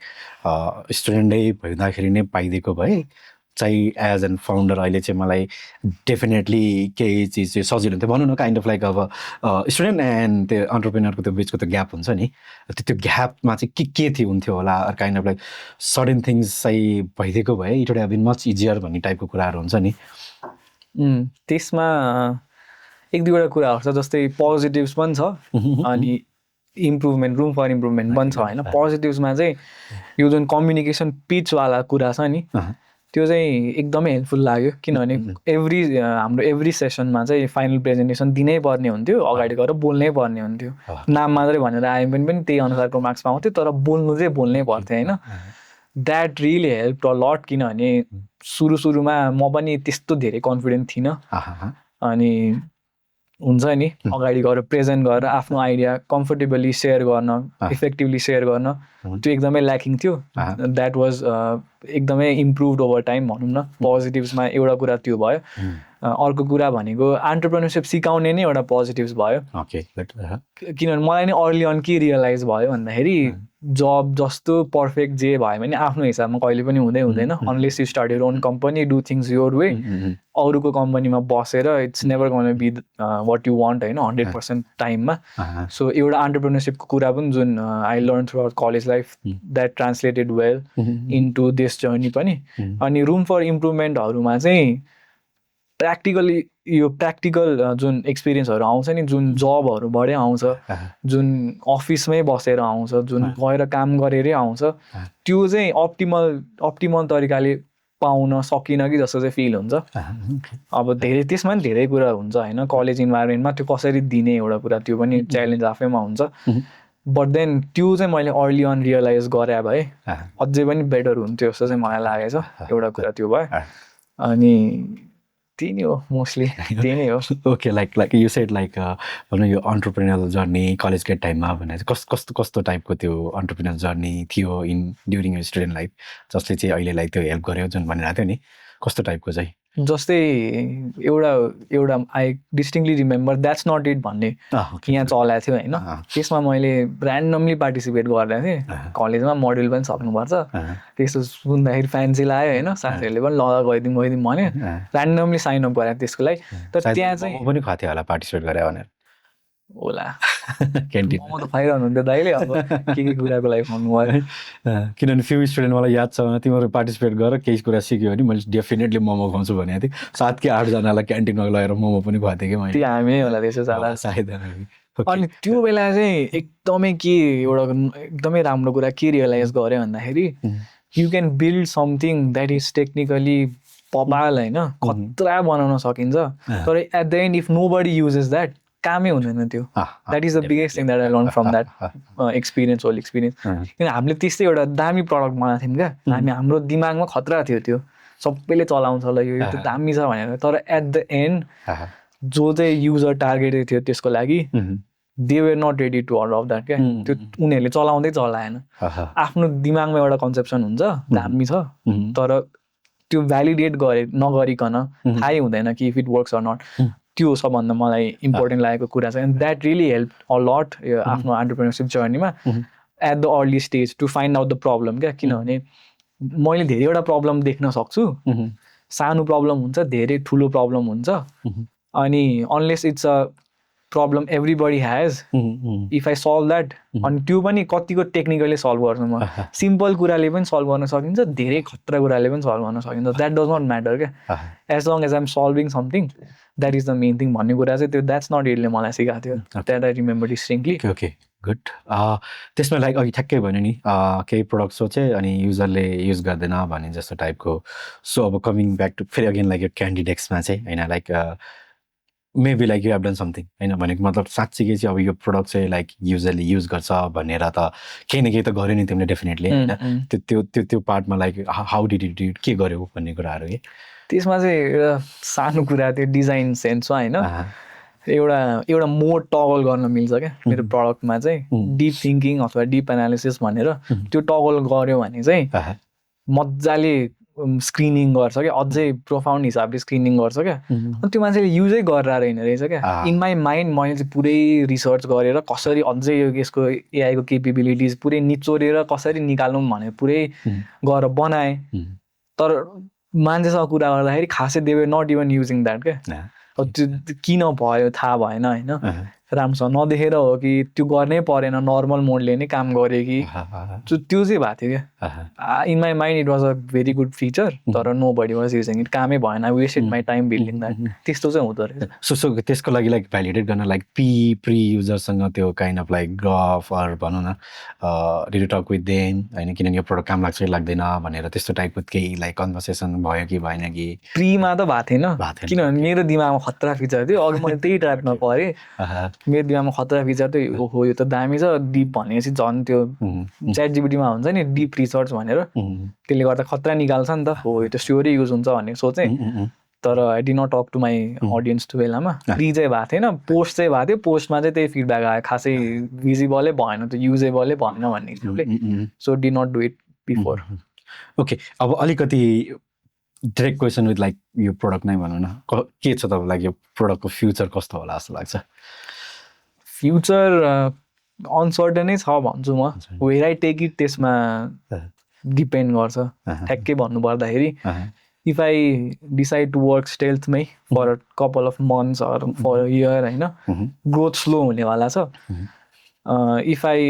स्टुडेन्टै भन्दाखेरि नै पाइदिएको भए चाहिँ एज एन फाउन्डर अहिले चाहिँ मलाई डेफिनेटली केही चिज चाहिँ सजिलो हुन्थ्यो भनौँ न काइन्ड अफ लाइक अब स्टुडेन्ट एन्ड त्यो अन्टरप्रेन्योरको त्यो बिचको त्यो ग्याप हुन्छ नि त्यो ग्यापमा चाहिँ के थियो हुन्थ्यो होला kind of like sudden things चाहिँ भइदिएको भए it would have been much easier भन्ने टाइपको कुराहरू हुन्छ नि त्यसमा एक दुईवटा कुराहरू छ जस्तै पोजिटिभ्स पनि छ अनि इम्प्रुभमेन्ट रुम फर इम्प्रुभमेन्ट पनि छ होइन पोजिटिभ्समा चाहिँ यो जुन कम्युनिकेसन पिचवाला कुरा छ नि त्यो चाहिँ एकदमै हेल्पफुल लाग्यो किनभने हाम्रो एभ्री सेसनमा चाहिँ फाइनल प्रेजेन्टेसन दिनै पर्ने हुन्थ्यो अगाडि गएर बोल्नै पर्ने हुन्थ्यो नाम मात्रै भनेर आयो भने पनि त्यही अनुसारको मार्क्स पाउँथ्यो तर बोल्नु चाहिँ बोल्नै पर्थ्यो होइन that really help a lot किनभने सुरुमा म पनि त्यस्तो धेरै कन्फिडेन्ट थिइनँ अनि हुन्छ नि अगाडि गएर प्रेजेन्ट गरेर आफ्नो आइडिया कम्फर्टेबली सेयर गर्न इफेक्टिभली सेयर गर्न त्यो एकदमै ल्याकिङ थियो द्याट वाज एकदमै इम्प्रुभड ओभर टाइम भनौँ न पोजिटिभ्समा एउटा कुरा त्यो भयो अर्को कुरा भनेको एन्टरप्रेन्योरसिप सिकाउने नै एउटा पोजिटिभ्स भयो किनभने मलाई नै अर्ली अन के रियलाइज भयो भन्दाखेरि जब जस्तो पर्फेक्ट जे भयो भने आफ्नो हिसाबमा कहिले पनि हुँदैन unless you start your own company do things your way अरूको कम्पनीमा बसेर it's never gonna be what you want होइन 100% टाइममा सो एउटा एन्टरप्रेन्योरसिपको कुरा पनि जुन I learn through our college life that translated well into this journey पनि अनि रुम फर इम्प्रुभमेन्टहरूमा चाहिँ प्र्याक्टिकली यो प्र्याक्टिकल जुन एक्सपिरियन्सहरू आउँछ नि जुन जबहरूबाटै आउँछ जुन अफिसमै बसेर आउँछ जुन गएर काम गरेरै आउँछ त्यो चाहिँ अप्टिमल तरिकाले पाउन सकिनँ कि जस्तो चाहिँ फिल हुन्छ। अब धेरै त्यसमा पनि धेरै कुरा हुन्छ होइन, कलेज इन्भाइरोमेन्टमा त्यो कसरी दिने एउटा कुरा, त्यो पनि च्यालेन्ज आफैमा हुन्छ। बट देन त्यो चाहिँ मैले अर्ली अन रियलाइज गरे भए अझै पनि बेटर हुन्थ्यो जस्तो चाहिँ मलाई लागेछ। एउटा कुरा त्यो भयो। अनि त्यही नै हो मोस्टली, त्यही नै हो। Okay, like you said like भनौँ यो अन्टरप्रेन्योरल जर्नी कलेजकै टाइममा भने चाहिँ कस्तो टाइपको त्यो अन्टरप्रेन्योरल जर्नी थियो इन ड्युरिङ यो स्टुडेन्ट लाइफ, जसले चाहिँ अहिलेलाई त्यो हेल्प गर्यो जुन भनिरहेको थियो नि, कस्तो टाइपको चाहिँ? जस्तै एउटा I distinctly remember that's not it भन्ने यहाँ चलाएको थियो होइन। त्यसमा मैले ऱ्यान्डमली पार्टिसिपेट गरेको थिएँ। कलेजमा मोड्युल पनि सक्नुपर्छ, त्यस्तो सुन्दाखेरि फ्यान्सी लाग्यो होइन, साथीहरूले पनि ल गइदिउँ भने ऱ्यान्डमली साइन अप गरेको त्यसको लागि। तर त्यहाँ चाहिँ पनि खुवाएको थियो होला पार्टिसिपेट गरे भनेर होला, क्यान्टिन मोमो त खुवाइरहनु हुन्थ्यो दाइले, अब के कुराको लागि खुवाउनु भयो। किनभने फ्यु स्टुडेन्ट मलाई याद छ, तिमीहरू पार्टिसिपेट गरेर केही कुरा सिक्यो भने मैले डेफिनेटली मोमो खुवाउँछु भनेको थिएँ। 7 कि 8जनालाई क्यान्टिनमा लगेर मोमो पनि खुवाएको थिएँ कि मैले। त्यो हामी होला त्यसो जाँदा सायद। अनि त्यो बेला चाहिँ एकदमै एकदमै राम्रो कुरा के रियलाइज गरेँ भन्दाखेरि you can build something that is technically powerful होइन, खतरा बनाउन सकिन्छ। तर at the end if nobody uses that कामै हुँदैन त्यो। That is the biggest thing that I learn from that experience, whole experience. किन हामीले त्यस्तै एउटा दामी प्रडक्ट बनाएको थियौँ क्या, हाम्रो दिमागमा खतरा थियो त्यो, सबैले चलाउँछ होला यो त दामी छ भनेर। तर एट द एन्ड जो चाहिँ युजर टार्गेटेड थियो त्यसको लागि they were not ready to adapt that क्या। त्यो उनीहरूले चलाउँदै चलाएन। आफ्नो दिमागमा एउटा कन्सेप्सन हुन्छ दामी छ, तर त्यो भ्यालिडेट नगरिकन थाहै हुँदैन कि if it works or not. त्यो सबभन्दा मलाई इम्पोर्टेन्ट लागेको कुरा छ। And that really help a lot आफ्नो एन्टरप्रेन्योरसिप जर्नीमा at the early stage to find out the problem क्या। किनभने मैले धेरैवटा प्रब्लम देख्न सक्छु, सानो प्रब्लम हुन्छ, धेरै ठुलो प्रब्लम हुन्छ। अनि unless it's a problem everybody has, if I solve that, अनि त्यो पनि कतिको टेक्निकली सल्भ गर्छु म। सिम्पल कुराले पनि सल्भ गर्न सकिन्छ, धेरै खतरा कुराले पनि सल्भ गर्न सकिन्छ। द्याट डज नट म्याटर क्या, as long as I am solving something, that is the main thing भन्ने कुरा चाहिँ त्यो द्याट्स नट इटले मलाई सिकाएको थियो। That I remember distinctly. Okay good. त्यसमा लाइक अघि ठ्याक्कै भन्यो नि केही प्रडक्ट सोचे अनि युजरले युज गर्दैन भन्ने जस्तो टाइपको। सो अब कमिङ ब्याक टु फेरि अगेन लाइक यो क्यान्डिडेक्समा चाहिँ होइन, like maybe like you have done something होइन, भनेको मतलब साँच्चीकै चाहिँ अब यो प्रडक्ट चाहिँ लाइक युजरले युज गर्छ भनेर त केही न केही त गर्यो नि तिमीले डेफिनेटली होइन। त्यो पार्टमा लाइक हाउ डिड इट के गर्यो भन्ने कुराहरू के त्यसमा चाहिँ एउटा सानो कुरा, त्यो डिजाइन सेन्समा होइन, एउटा मोड टगल गर्न मिल्छ क्या मेरो प्रडक्टमा चाहिँ। डिप थिङ्किङ अथवा डिप एनालिसिस भनेर त्यो टगल गऱ्यो भने चाहिँ मजाले स्क्रिनिङ गर्छ क्या, अझै प्रोफाउन्ड हिसाबले स्क्रिनिङ गर्छ क्या। अनि त्यो मान्छेले युजै गरेर रहेन रहेछ क्या। इन माई माइन्ड मैले चाहिँ पुरै रिसर्च गरेर कसरी अझै यसको एआईको केपेबिलिटिज पुरै निचोरेर कसरी निकालौँ भनेर पुरै गरेर बनाएँ। तर मान्छेसँग कुरा गर्दाखेरि खासै they were not even using that क्या। त्यो किन भयो थाहा भएन होइन, राम्रोसँग नदेखेर हो कि त्यो गर्नै परेन, नर्मल मोडले नै काम गऱ्यो कि, त्यो चाहिँ भएको थियो क्या। In my mind it was a very good feature, तर nobody was using it, कामै भएन, wasted my time building that. त्यस्तो चाहिँ हुँदो रहेछ। सो त्यसको लागि लाइक भ्यालिडेट गर्न लाइक प्री युजरसँग त्यो काइन्ड अफ लाइक गफ अर भनौँ न did you talk with them होइन, किनभने यो प्रडक्ट काम लाग्छ कि लाग्दैन भनेर त्यस्तो टाइपको केही लाइक कन्भर्सेसन भयो कि भएन कि? प्रीमा त भएको थिएन, किनभने मेरो दिमागमा खतरा फिचर थियो। अघि मैले त्यही ट्र्यापमा परेँ, मेरो दिमागमा खतरा फिचर थियो, ओहो यो त दामी छ। डिप भनेपछि झन् त्यो च्याट जिपिटीमा हुन्छ नि डिप रिसर्च भनेर, त्यसले गर्दा खतरा निकाल्छ नि त, हो यो त स्योरै युज हुन्छ भन्ने सोचेँ। तर I did not talk to my audience त्यो बेलामा। प्री चाहिँ भएको थिएन, पोस्ट चाहिँ भएको थियो। पोस्टमा चाहिँ त्यही फिडब्याक आयो, खासै भिजिबलै भएन, त्यो युजेबलै भएन भन्ने हिसाबले। So did not do it before. Okay, अब अलिकति डाइरेक्ट क्वेसन विथ लाइक यो प्रडक्ट नै भनौँ न, के छ तपाईँलाई यो प्रडक्टको फ्युचर कस्तो होला जस्तो लाग्छ? फ्युचर अनसर्टनै छ भन्छु म। वेयर आई टेक इट त्यसमा डिपेन्ड गर्छ। ठ्याक्कै भन्नुपर्दाखेरि if I decide to work स्टेल्थमै for a couple of months or for a year होइन, ग्रोथ स्लो हुनेवाला छ। इफ आई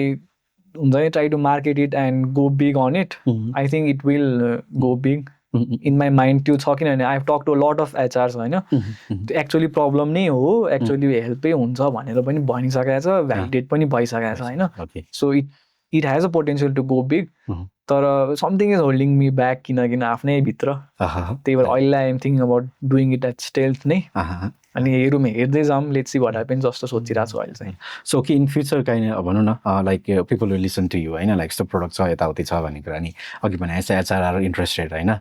हुन्छ नि try to market it and go big on it, I think it will go big in my mind. त्यो छ किनभने I have talk to lot of HRs होइन, त्यो एक्चुअली प्रब्लम नै हो, एक्चुअली हेल्पै हुन्छ भनेर पनि भनिसकेको छ, भ्यालिडेट पनि भइसकेको छ होइन। So it has a potential to go big. तर something is holding me back किन आफ्नै भित्र त्यही भएर अहिले I am thinking about doing it at stealth नै अनि हेर्दै जाऊँ लेट्स सी व्हाट ह्यापन्स जस्तो सोचिरहेको छु अहिले चाहिँ सो कि इन फ्युचर काइन्ड भनौँ न like people will listen to you होइन लाइक यस्तो प्रोडक्ट छ यताउति छ भन्ने कुरा नि अघि भने एचआर आर इन्ट्रेस्टेड होइन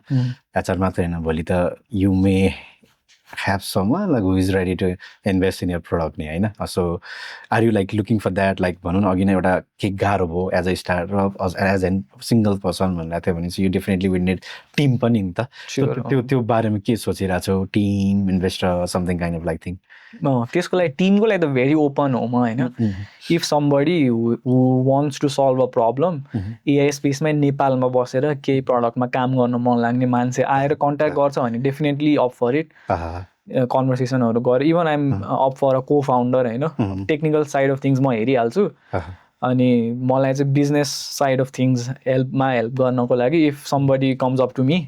एचआर मात्रै होइन भोलि त you may have someone like who is ready to invest in your product नि होइन so are you like looking for that like भनौँ न अघि नै एउटा के गाह्रो भयो as a startup as an single person भनेर थियो भने you definitely will need team पनि नि त त्यो बारेमा के सोचिरहेको छौ team investor something kind of like thing त्यसको लागि टिमको लागि त भेरी ओपन हो म होइन if somebody who wants to solve a problem AI स्पेसमै नेपालमा बसेर केही प्रडक्टमा काम गर्न मन लाग्ने मान्छे आएर कन्ट्याक्ट गर्छ भने डेफिनेटली अप फर इट कन्भर्सेसनहरू गरेर even I'm up for a co founder होइन टेक्निकल साइड अफ थिङ्स म हेरिहाल्छु अनि मलाई चाहिँ business side of things help गर्नको लागि if somebody comes up to me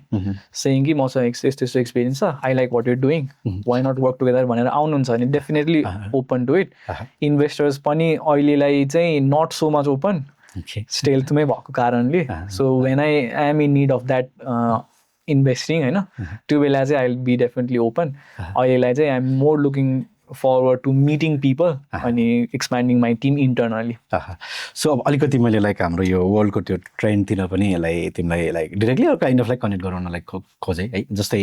saying कि मसँग यस्तो एक्सपिरियन्स छ I like what you doing why not work together भनेर आउनुहुन्छ भने definitely open to it investors पनि अहिलेलाई चाहिँ नट सो मच ओपन स्टेल्थमै भएको कारणले so when I am in need of that investing होइन त्यो बेला चाहिँ I will be definitely open अहिलेलाई चाहिँ I am more looking forward to meeting people अनि expanding my team internally so अब अलिकति मैले लाइक हाम्रो यो वर्ल्डको त्यो ट्रेन्डतिर पनि यसलाई तिमीलाई like directly kind of like connect गराउन लाइक खोजेँ है जस्तै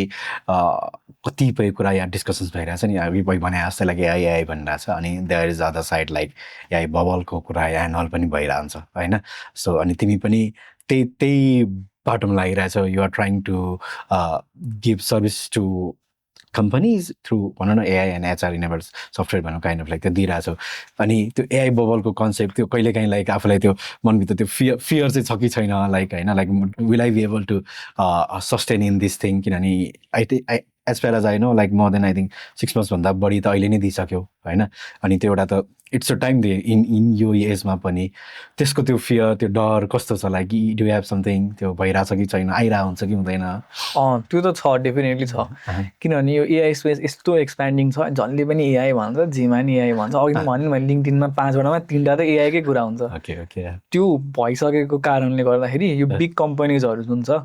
कतिपय कुरा यहाँ डिस्कसन्स भइरहेछ नि अघि भने जस्तै लाइक एआई भनिरहेछ अनि there is other side like AI बबलको कुरा एन्ड अल पनि भइरहन्छ होइन सो अनि तिमी पनि त्यही बाटोमा लागिरहेछौ you are trying to give service to companies through भनौँ न AI and HR enabled software भनौँ काइन्ड अफ लाइक त्यो दिइरहेछौ अनि त्यो एआई बबलको कन्सेप्ट त्यो कहिलेकाहीँ लाइक आफूलाई त्यो मनभित्र त्यो फियर चाहिँ छ कि छैन लाइक होइन like will I be able to sustain in this thing किनभने I as far as I know like more than I think 6 मन्थ्सभन्दा बढी त अहिले नै दिइसक्यो होइन अनि त्यो एउटा त it's a time they in यो एजमा पनि त्यसको त्यो फियर त्यो डर कस्तो छ लाइक डु हेभ समथिङ त्यो भइरहेछ कि छैन आइरहेको हुन्छ कि हुँदैन त्यो त छ डेफिनेटली छ किनभने यो एआई स्पेस यस्तो एक्सप्यान्डिङ छ जसले पनि एआई भन्छ जेमा नि एआई भन्छ अघि भने मैले लिङ्क्डइनमा 5वटामा 3टा त एआईकै कुरा हुन्छ त्यो भइसकेको कारणले गर्दाखेरि यो बिग कम्पनीजहरू जुन छ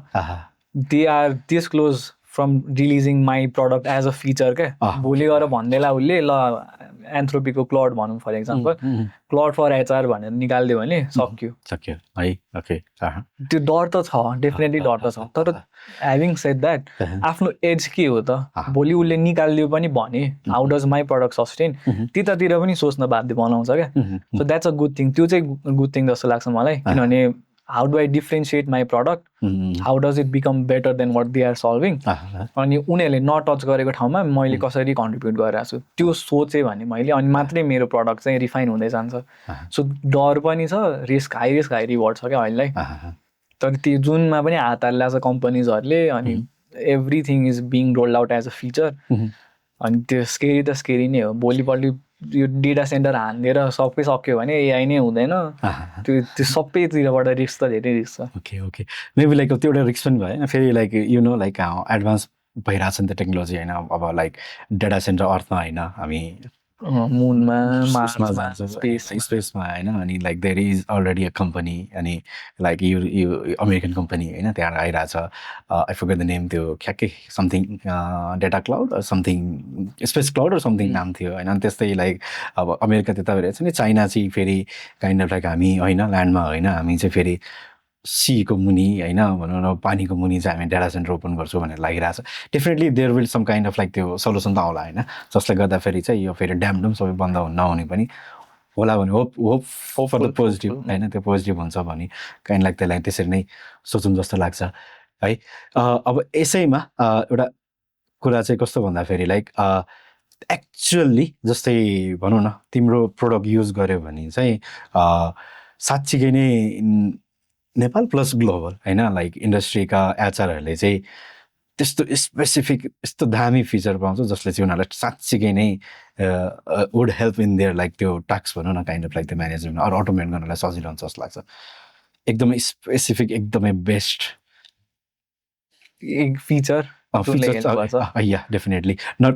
they are this close from releasing my product as a feature क्या भोलि गएर भन्दैला उसले ल एन्थ्रोपीको क्लड भनौँ for example Claude for HR भनेर निकालिदियो भने सक्यो है ओके त्यो डर त छ डेफिनेटली डर त छ तर ह्याभिङ सेड द्याट आफ्नो एज के हो त भोलि उसले निकालिदियो पनि भने how does my product sustain त्यतातिर पनि सोच्न बाध्य बनाउँछ क्या so that's a good thing त्यो चाहिँ गुड थिङ जस्तो लाग्छ मलाई किनभने how do I differentiate my product? How does it become better than what they are solving? अनि उनीहरूले नटच गरेको ठाउँमा मैले कसरी कन्ट्रिब्युट गरिरहेको छु त्यो सोचेँ भने मैले अनि मात्रै मेरो प्रडक्ट चाहिँ रिफाइन हुँदै जान्छ सो डर पनि छ रिस्क हाई रिवर्ड छ क्या अहिलेलाई तर त्यो जुनमा पनि हात हालिरहेको छ कम्पनीजहरूले अनि everything is being rolled out as a feature अनि त्यो स्केरी नै हो भोलिपल्ट यो डेटा सेन्टर हानिदिएर सबै सक्यो भने एआई नै हुँदैन त्यो सबैतिरबाट रिस्क त धेरै रिस्क छ ओके मेबी लाइक त्यो एउटा रिस्क पनि भएन फेरि like you know like advance भइरहेछ नि त टेक्नोलोजी होइन अब लाइक डेटा सेन्टर अर्थमा होइन हामी मुनमा स्पेसमा होइन अनि like there is already a company अनि लाइक यो अमेरिकन कम्पनी होइन त्यहाँ आइरहेछ आई फर्गेट द नेम त्यो ठ्याक्कै something data cloud something space cloud something नाम थियो होइन त्यस्तै लाइक अब अमेरिका त्यता भइरहेछ नि चाइना चाहिँ फेरि काइन्ड अफ लाइक हामी होइन ल्यान्डमा होइन हामी चाहिँ फेरि सीको मुनि होइन भनौँ न पानीको मुनि चाहिँ हामी डेटा सेन्टर ओपन गर्छौँ भनेर लागिरहेछ definitely there will some kind of like त्यो सल्युसन त होला होइन जसले गर्दाखेरि चाहिँ यो फेरि ड्याम सबै बन्द नहुने पनि होला भने होप फर द पोजिटिभ होइन त्यो पोजिटिभ हुन्छ भने काइन्ड लाइक त्यसलाई त्यसरी नै सोचौँ जस्तो लाग्छ है अब यसैमा एउटा कुरा चाहिँ कस्तो भन्दाखेरि लाइक एक्चुअल्ली जस्तै भनौँ न तिम्रो प्रोडक्ट युज गर्यो भने चाहिँ साँच्चीकै नै नेपाल प्लस ग्लोबल होइन लाइक इन्डस्ट्रीका एचआरहरूले चाहिँ त्यस्तो स्पेसिफिक यस्तो दामी फिचर पाउँछ जसले चाहिँ उनीहरूलाई साँच्चीकै नै would help in their like त्यो टास्क भनौँ न काइन्ड अफ लाइक त्यो म्यानेजमेन्ट अरू अटोमेट गर्नलाई सजिलो हुन्छ जस्तो लाग्छ एकदमै स्पेसिफिक एकदमै बेस्ट एक फिचर जुनले हेल्प गर्छ या डेफिनेटली नट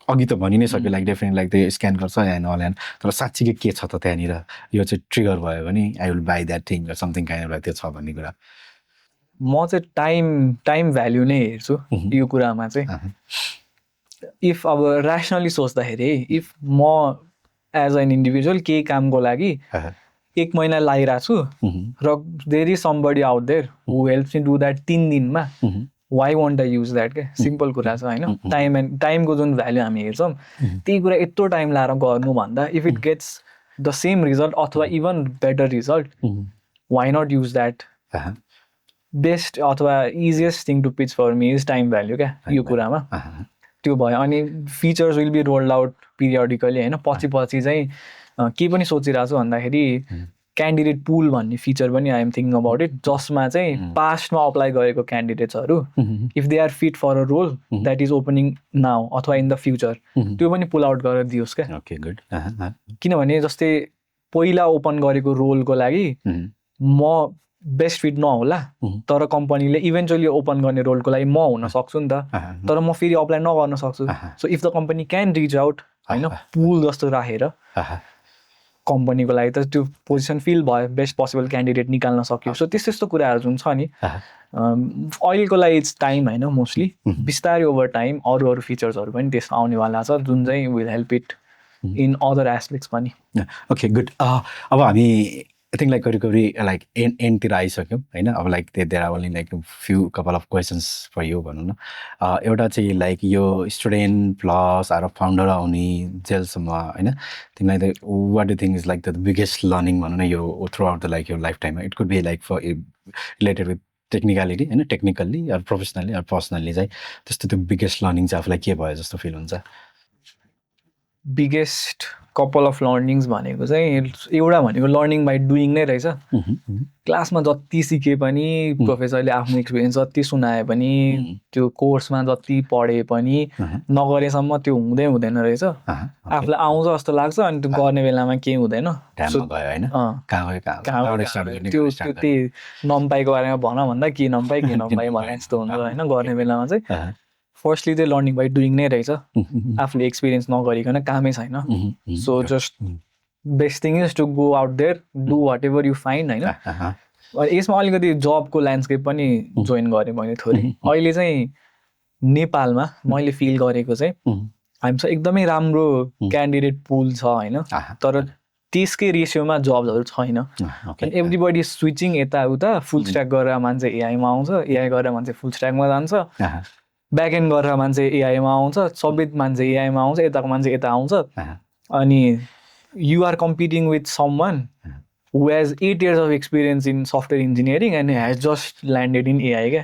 अघि त भनि नै सक्यो लाइक डेफिनेट लाइक त्यो स्क्यान गर्छ एन्ड अल एन्ड तर साँच्चीकै के छ त त्यहाँनिर यो चाहिँ ट्रिगर भयो भने I will by that thing something kind of त्यो छ भन्ने कुरा म चाहिँ टाइम भ्याल्यु नै हेर्छु यो कुरामा चाहिँ इफ अब ऱ्यासनली सोच्दाखेरि इफ म एज एन इन्डिभिजुअल केही कामको लागि 1 महिना लागिरहेको छु र there is somebody out there who helps me do that 3 दिनमा why won't I use that क्या सिम्पल कुरा छ होइन टाइमको जुन भ्याल्यु हामी हेर्छौँ त्यही कुरा यत्रो टाइम लाएर गर्नुभन्दा if it gets the same result अथवा even better result why not use that best अथवा easiest thing to pitch for me is time value क्या यो कुरामा त्यो भयो अनि features will be rolled out periodically होइन पछि चाहिँ के पनि सोचिरहेको छु भन्दाखेरि क्यान्डिडेट पुल भन्ने फिचर पनि I am thinking about it जसमा चाहिँ पास्टमा अप्लाई गरेको क्यान्डिडेट्सहरू if they are fit for a role that is opening now अथवा इन द फ्युचर त्यो पनि पुल आउट गरेर दियोस् क्या ओके गुड किनभने जस्तै पहिला ओपन गरेको रोलको लागि म बेस्ट फिट नहोला तर कम्पनीले इभेन्चुअली ओपन गर्ने रोलको लागि म हुन सक्छु नि त तर म फेरि अप्लाई नगर्न सक्छु so if the company can reach out होइन पुल जस्तो राखेर कम्पनीको लागि त त्यो पोजिसन फिल भयो बेस्ट पोसिबल क्यान्डिडेट निकाल्न सक्यो सो त्यस्तो कुराहरू जुन छ नि अहिलेको लागि इट्स टाइम होइन मोस्टली बिस्तारै ओभर टाइम अरू फिचर्सहरू पनि त्यसमा आउनेवाला छ जुन चाहिँ will help it in other aspects पनि ओके गुड अब हामी I think like recovery like एन्डतिर आइसक्यौँ होइन अब like there are only like few couple of questions for you भनौँ न एउटा चाहिँ लाइक यो स्टुडेन्ट प्लस आएर फाउन्डर आउने जेलसम्म होइन तिमीलाई त what do think is like the biggest learning भनौँ न यो थ्रु आउट द लाइक यो लाइफ टाइममा it could be like for related with technicality होइन technically or professionally or personally चाहिँ त्यस्तो त्यो बिगेस्ट लर्निङ चाहिँ आफूलाई के भयो जस्तो फिल हुन्छ बिगेस्ट कपाल अफ लर्निङ्स भनेको चाहिँ एउटा भनेको लर्निङ बाई डुइङ नै रहेछ क्लासमा जति सिके पनि प्रोफेसरले आफ्नो एक्सपिरियन्स जति सुनाए पनि त्यो कोर्समा जति पढे पनि नगरेसम्म त्यो हुँदैन रहेछ आफूलाई आउँछ जस्तो लाग्छ अनि त्यो गर्ने बेलामा केही हुँदैन त्यो त्यही नम्पाईको बारेमा भन भन्दा के नम्पाई भने जस्तो हुन्छ होइन गर्ने बेलामा चाहिँ फर्स्टली चाहिँ लर्निङ बाई डुइङ नै रहेछ आफूले एक्सपिरियन्स नगरिकन कामै छैन so just best thing is to go out there do whatever you find होइन यसमा अलिकति जबको ल्यान्डस्केप पनि जोइन गरेँ मैले थोरै अहिले चाहिँ नेपालमा मैले फिल गरेको चाहिँ हामीसँग एकदमै राम्रो क्यान्डिडेट पुल छ होइन तर त्यसकै रेसियोमा जब्सहरू छैन एभ्रिबडी स्विचिङ यताउता फुल स्ट्याक गरेर मान्छे एआईमा आउँछ एआई गरेर मान्छे फुल स्ट्याकमा जान्छ ब्याकएन्ड गरेर मान्छे एआईमा आउँछ सबै मान्छे एआईमा आउँछ यताको मान्छे यता आउँछ अनि you are competing with someone who has 8 years of experience in software engineering and has just landed in AI क्या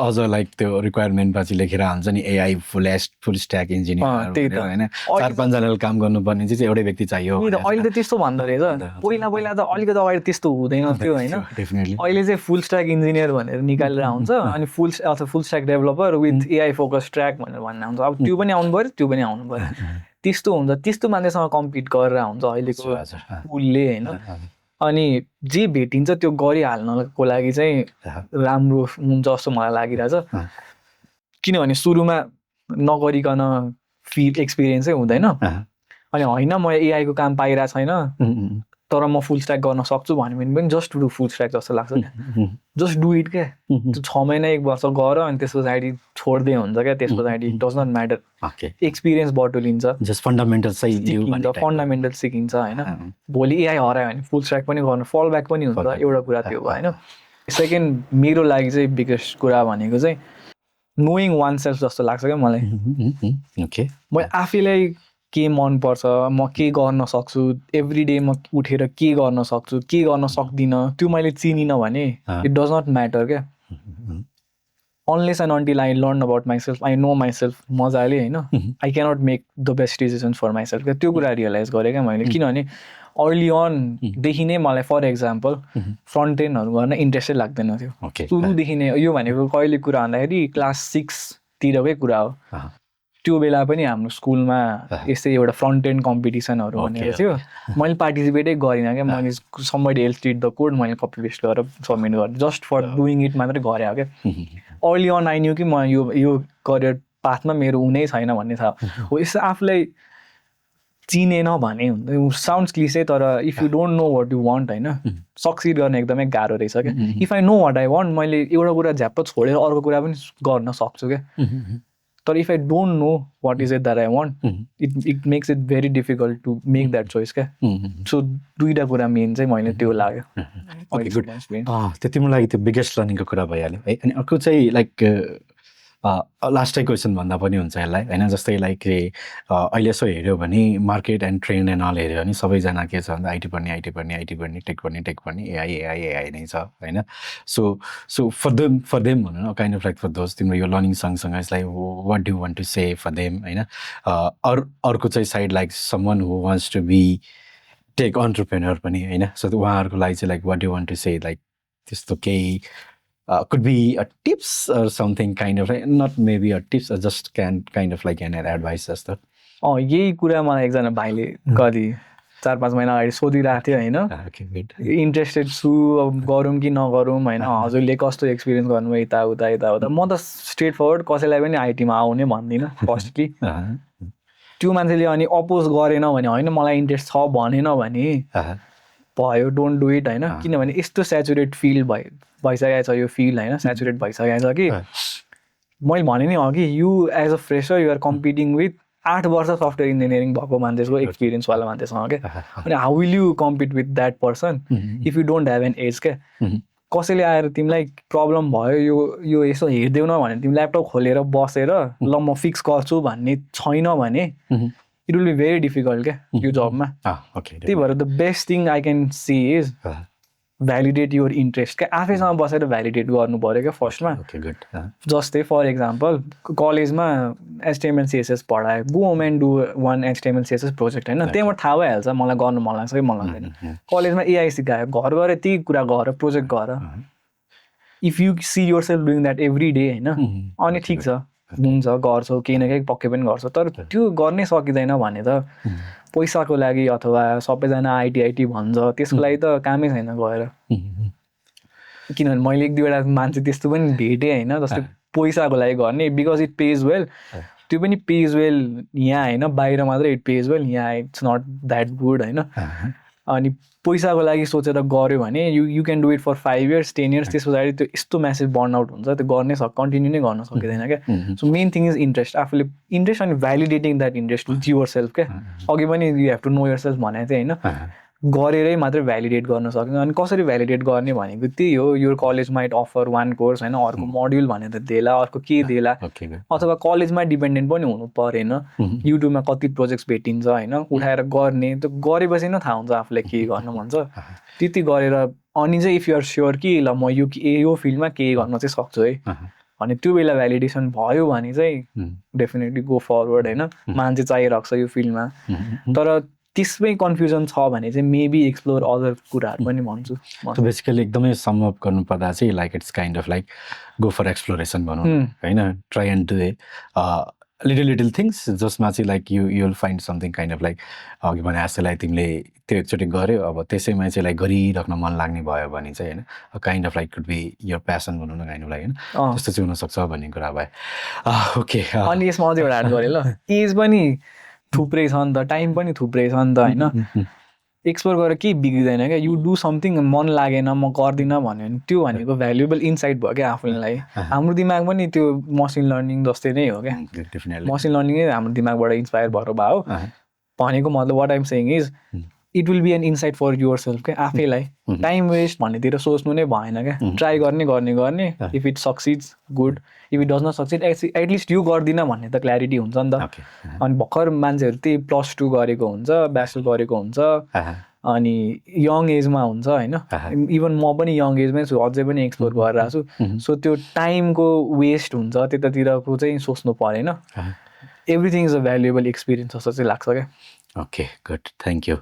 अझ लाइक त्यो रिक्वायरमेन्ट पछि लेखेर हाल्छ नि एआई फुल स्ट्याक इन्जिनियर होइन 4-5 जनाले काम गर्नुपर्ने चाहिँ एउटा व्यक्ति चाहियो अहिले त त्यस्तो भन्दो रहेछ पहिला त अलिकति अगाडि त्यस्तो हुँदैन थियो होइन अहिले चाहिँ फुल स्ट्याक इन्जिनियर भनेर निकालेर आउँछ अनि full stack developer with AI focus track भनेर भन्न आउँछ अब त्यो पनि आउनु पऱ्यो त्यो पनि आउनु पऱ्यो त्यस्तो हुन्छ त्यस्तो मान्छेसँग कम्पिट गरेर हुन्छ अहिलेको पुलले होइन अनि जे भेटिन्छ त्यो गरिहाल्नको लागि चाहिँ राम्रो हुन्छ जस्तो मलाई लागिरहेछ किनभने सुरुमा नगरिकन एक्सपिरियन्सै हुँदैन अनि होइन म एआईको काम पाइरहेको छैन तर म फुल स्ट्याक गर्न सक्छु भन्यो भने पनि जस्ट डु फुल स्ट्याक जस्तो लाग्छ क्या जस्ट डु इट क्या त्यो 6 महिना 1 वर्ष गर अनि त्यस पछाडि छोड्दै हुन्छ क्या त्यस पछाडि डज नट म्याटर एक्सपिरियन्स बटुलिन्छ जस्ट फन्डामेन्टल सिकिन्छ होइन भोलि एआई हरायो भने फुल स्ट्याक पनि गर्नु फल ब्याक पनि हुन्छ एउटा कुरा त्यो भयो होइन सेकेन्ड मेरो लागि चाहिँ बिगेस्ट कुरा भनेको चाहिँ नोइङ वान सेल्फ जस्तो लाग्छ क्या मलाई म आफैलाई के मनपर्छ म के गर्न सक्छु एभ्री डे म उठेर के गर्न सक्छु के गर्न सक्दिनँ त्यो मैले चिनिनँ भने इट डज नट म्याटर क्या unless and until I learn about myself I know myself मजाले होइन I cannot make the best decisions for myself क्या त्यो कुरा रियलाइज गरेँ क्या मैले किनभने अर्ली अनदेखि नै मलाई फर एक्जाम्पल फ्रन्ट एन्डहरू गर्न इन्ट्रेस्टै लाग्दैन थियो सुरुदेखि नै यो भनेको कहिले कुरा भन्दाखेरि क्लास 6तिरकै कुरा हो त्यो बेला पनि हाम्रो स्कुलमा यस्तै एउटा फ्रन्ट एन्ड कम्पिटिसनहरू भनेको थियो मैले पार्टिसिपेटै गरिनँ क्या मैले somebody else did the code मैले कपी पेस्ट गरेर सबमिट गरेँ जस्ट फर डुइङ इट मात्रै गरेँ हो क्या अर्ली अन आई न्यू कि म यो करियर पाथमा मेरो हुनै छैन भन्ने थाहा हो यसो आफूलाई चिनेन भने साउन्ड्स क्लिसे तर if you don't know what you want होइन सक्सिड गर्न एकदमै गाह्रो रहेछ क्या if I know what I want मैले एउटा कुरा झ्याप्प छोडेर अर्को कुरा पनि गर्न सक्छु क्या तर if I don't know what is it that I want it makes it very difficult to make that choice क्या सो दुईवटा कुरा मेन चाहिँ मैले त्यो लाग्यो त्यो तिम्रो लागि त्यो बिगेस्ट लर्निङको कुरा भइहाल्यो है अनि अर्को चाहिँ लाइक लास्टै क्वेसन भन्दा पनि हुन्छ यसलाई होइन जस्तै लाइक अहिले यसो हेऱ्यो भने market and trend and all हेऱ्यो भने सबैजना के छ भन्दा आइटी पढ्ने टेक पढ्ने एआई नै छ होइन सो फर देम भनौँ न kind of like for those तिम्रो यो लर्निङ सँगसँगै यसलाई what do want to say for them होइन अर्को चाहिँ side like someone who wants to be tech entrepreneur पनि होइन सो उहाँहरूको लागि चाहिँ like what do want to say like त्यस्तो केही could be a tips or something kind of like not maybe a tips or just kind of like an advice जस्तो यही कुरा मलाई एकजना भाइले कति 4-5 महिना अगाडि सोधिरहेको थियो होइन इन्ट्रेस्टेड छु अब गरौँ कि नगरौँ होइन हजुरले कस्तो एक्सपिरियन्स गर्नुभयो यताउता म त स्ट्रेट फरवर्ड कसैलाई पनि आइटीमा आउने भन्दिनँ फर्स्टली त्यो मान्छेले अनि अपोज गरेन भने होइन मलाई इन्ट्रेस्ट छ भनेन भने भयो डोन्ट डु इट होइन किनभने यस्तो सेचुरेट फिल्ड भइसकेको छ यो फिल्ड होइन सेचुरेट भइसकेको छ कि मैले भने नि अघि you as a fresher you're competing with 8 वर्ष सफ्टवेयर इन्जिनियरिङ भएको मान्छेको एक्सपिरियन्सवाला मान्छेसँग क्या अनि how will you compete with that person if you don't have an edge क्या कसैले आएर तिमीलाई प्रब्लम भयो यो यसो हेरिदेऊ न भने तिमी ल्यापटप खोलेर बसेर ल म फिक्स गर्छु भन्ने छैन भने it will be very difficult क्या यो जबमा त्यही भएर the best thing I can see is validate your interest क्या आफैसँग बसेर भ्यालिडेट गर्नु पऱ्यो क्या फर्स्टमा जस्तै फर इक्जाम्पल कलेजमा HTML CSS पढायो go and do one HTML CSS project होइन त्यहीँबाट थाहा भइहाल्छ मलाई गर्नु मन लाग्छ कि मन लाग्दैन कलेजमा एआई सिकायो घर गएर त्यही कुरा गर प्रोजेक्ट गर if you see your self doing that every day होइन अनि ठिक छ हुन्छ गर्छौ केही न केही पक्कै पनि गर्छौ तर त्यो गर्नै सकिँदैन भने त पैसाको लागि अथवा सबैजना आइटी भन्छ त्यसको लागि त कामै छैन गएर किनभने मैले 1-2वटा मान्छे त्यस्तो पनि भेटेँ होइन जस्तै पैसाको लागि गर्ने बिकज इट पेज वेल त्यो पनि पेज वेल यहाँ होइन बाहिर मात्रै इट पेज वेल यहाँ इट्स नट द्याट गुड होइन अनि पैसाको लागि सोचेर गऱ्यो भने you can do it for 5 years 10 years त्यस पछाडि त्यो यस्तो म्यासिभ बर्नआउट हुन्छ त्यो गर्नै कन्टिन्यू नै गर्न सकिँदैन क्या so main thing is interest आफूले इन्ट्रेस्ट अनि validating that interest with yourself क्या अघि पनि you have to know yourself भनेको थिएँ होइन गरेरै मात्रै भ्यालिडेट गर्न सकिन्छ अनि कसरी भ्यालिडेट गर्ने भनेको त्यही हो यो college might offer one course होइन अर्को मोड्युल भनेर देला अर्को के देला अथवा कलेजमा डिपेन्डेन्ट पनि हुनु परेन युट्युबमा कति प्रोजेक्ट्स भेटिन्छ होइन उठाएर गर्ने त्यो गरेपछि नै थाहा हुन्छ आफूलाई के गर्न मन छ त्यति गरेर अनि चाहिँ इफ युआर स्योर कि ल म यो फिल्डमा केही गर्न चाहिँ सक्छु है भने त्यो बेला भ्यालिडेसन भयो भने चाहिँ डेफिनेटली गो फरवर्ड होइन मान्छे चाहिरहेको छ यो फिल्डमा तर त्यसमै कन्फ्युजन छ भने चाहिँ मेबी एक्सप्लोर अदर कुराहरू पनि भन्छु बेसिकली एकदमै सम अप गर्नु पर्दा चाहिँ like it's kind of like go for exploration भनौँ होइन try and do it little things जसमा चाहिँ like you will find something kind of like अघि भने जस्तैलाई तिमीले त्यो एकचोटि गऱ्यो अब त्यसैमा चाहिँ लाइक गरिराख्न मन लाग्ने भयो भने चाहिँ होइन kind of like could be your passion भनौँ न काइन्ड अफ लाइक होइन त्यस्तो चाहिँ हुनसक्छ भन्ने कुरा भयो ओके अनि यसमा अझै एउटा एड गरेँ ल एज पनि थुप्रै छ नि त टाइम पनि थुप्रै छ नि त होइन एक्सप्लोर गरेर केही बिग्रिँदैन क्या यु डु समथिङ मन लागेन म गर्दिनँ भन्यो भने त्यो भनेको भ्यालुएबल इन्साइट भयो क्या आफूलाई हाम्रो दिमाग पनि त्यो मसिन लर्निङ जस्तै नै हो क्या मसिन लर्निङै हाम्रो दिमागबाट इन्सपायर भएर भयो भनेको मतलब what I'm saying is it will be an insight for yourself क्या आफैलाई टाइम वेस्ट भन्नेतिर सोच्नु नै भएन क्या ट्राई गर्ने if it succeeds good if it does not succeed at least यो गर्दिनँ भन्ने त क्ल्यारिटी हुन्छ नि त अनि भर्खर मान्छेहरू त्यही +2 गरेको हुन्छ ब्याचलर गरेको हुन्छ अनि यङ एजमा हुन्छ होइन इभन म पनि यङ एजमै छु अझै पनि एक्सप्लोर गरिरहेको छु सो त्यो टाइमको वेस्ट हुन्छ त्यतातिरको चाहिँ सोच्नु परेन everything is a valuable experience जस्तो चाहिँ लाग्छ क्या ओके गुड थ्याङ्क यू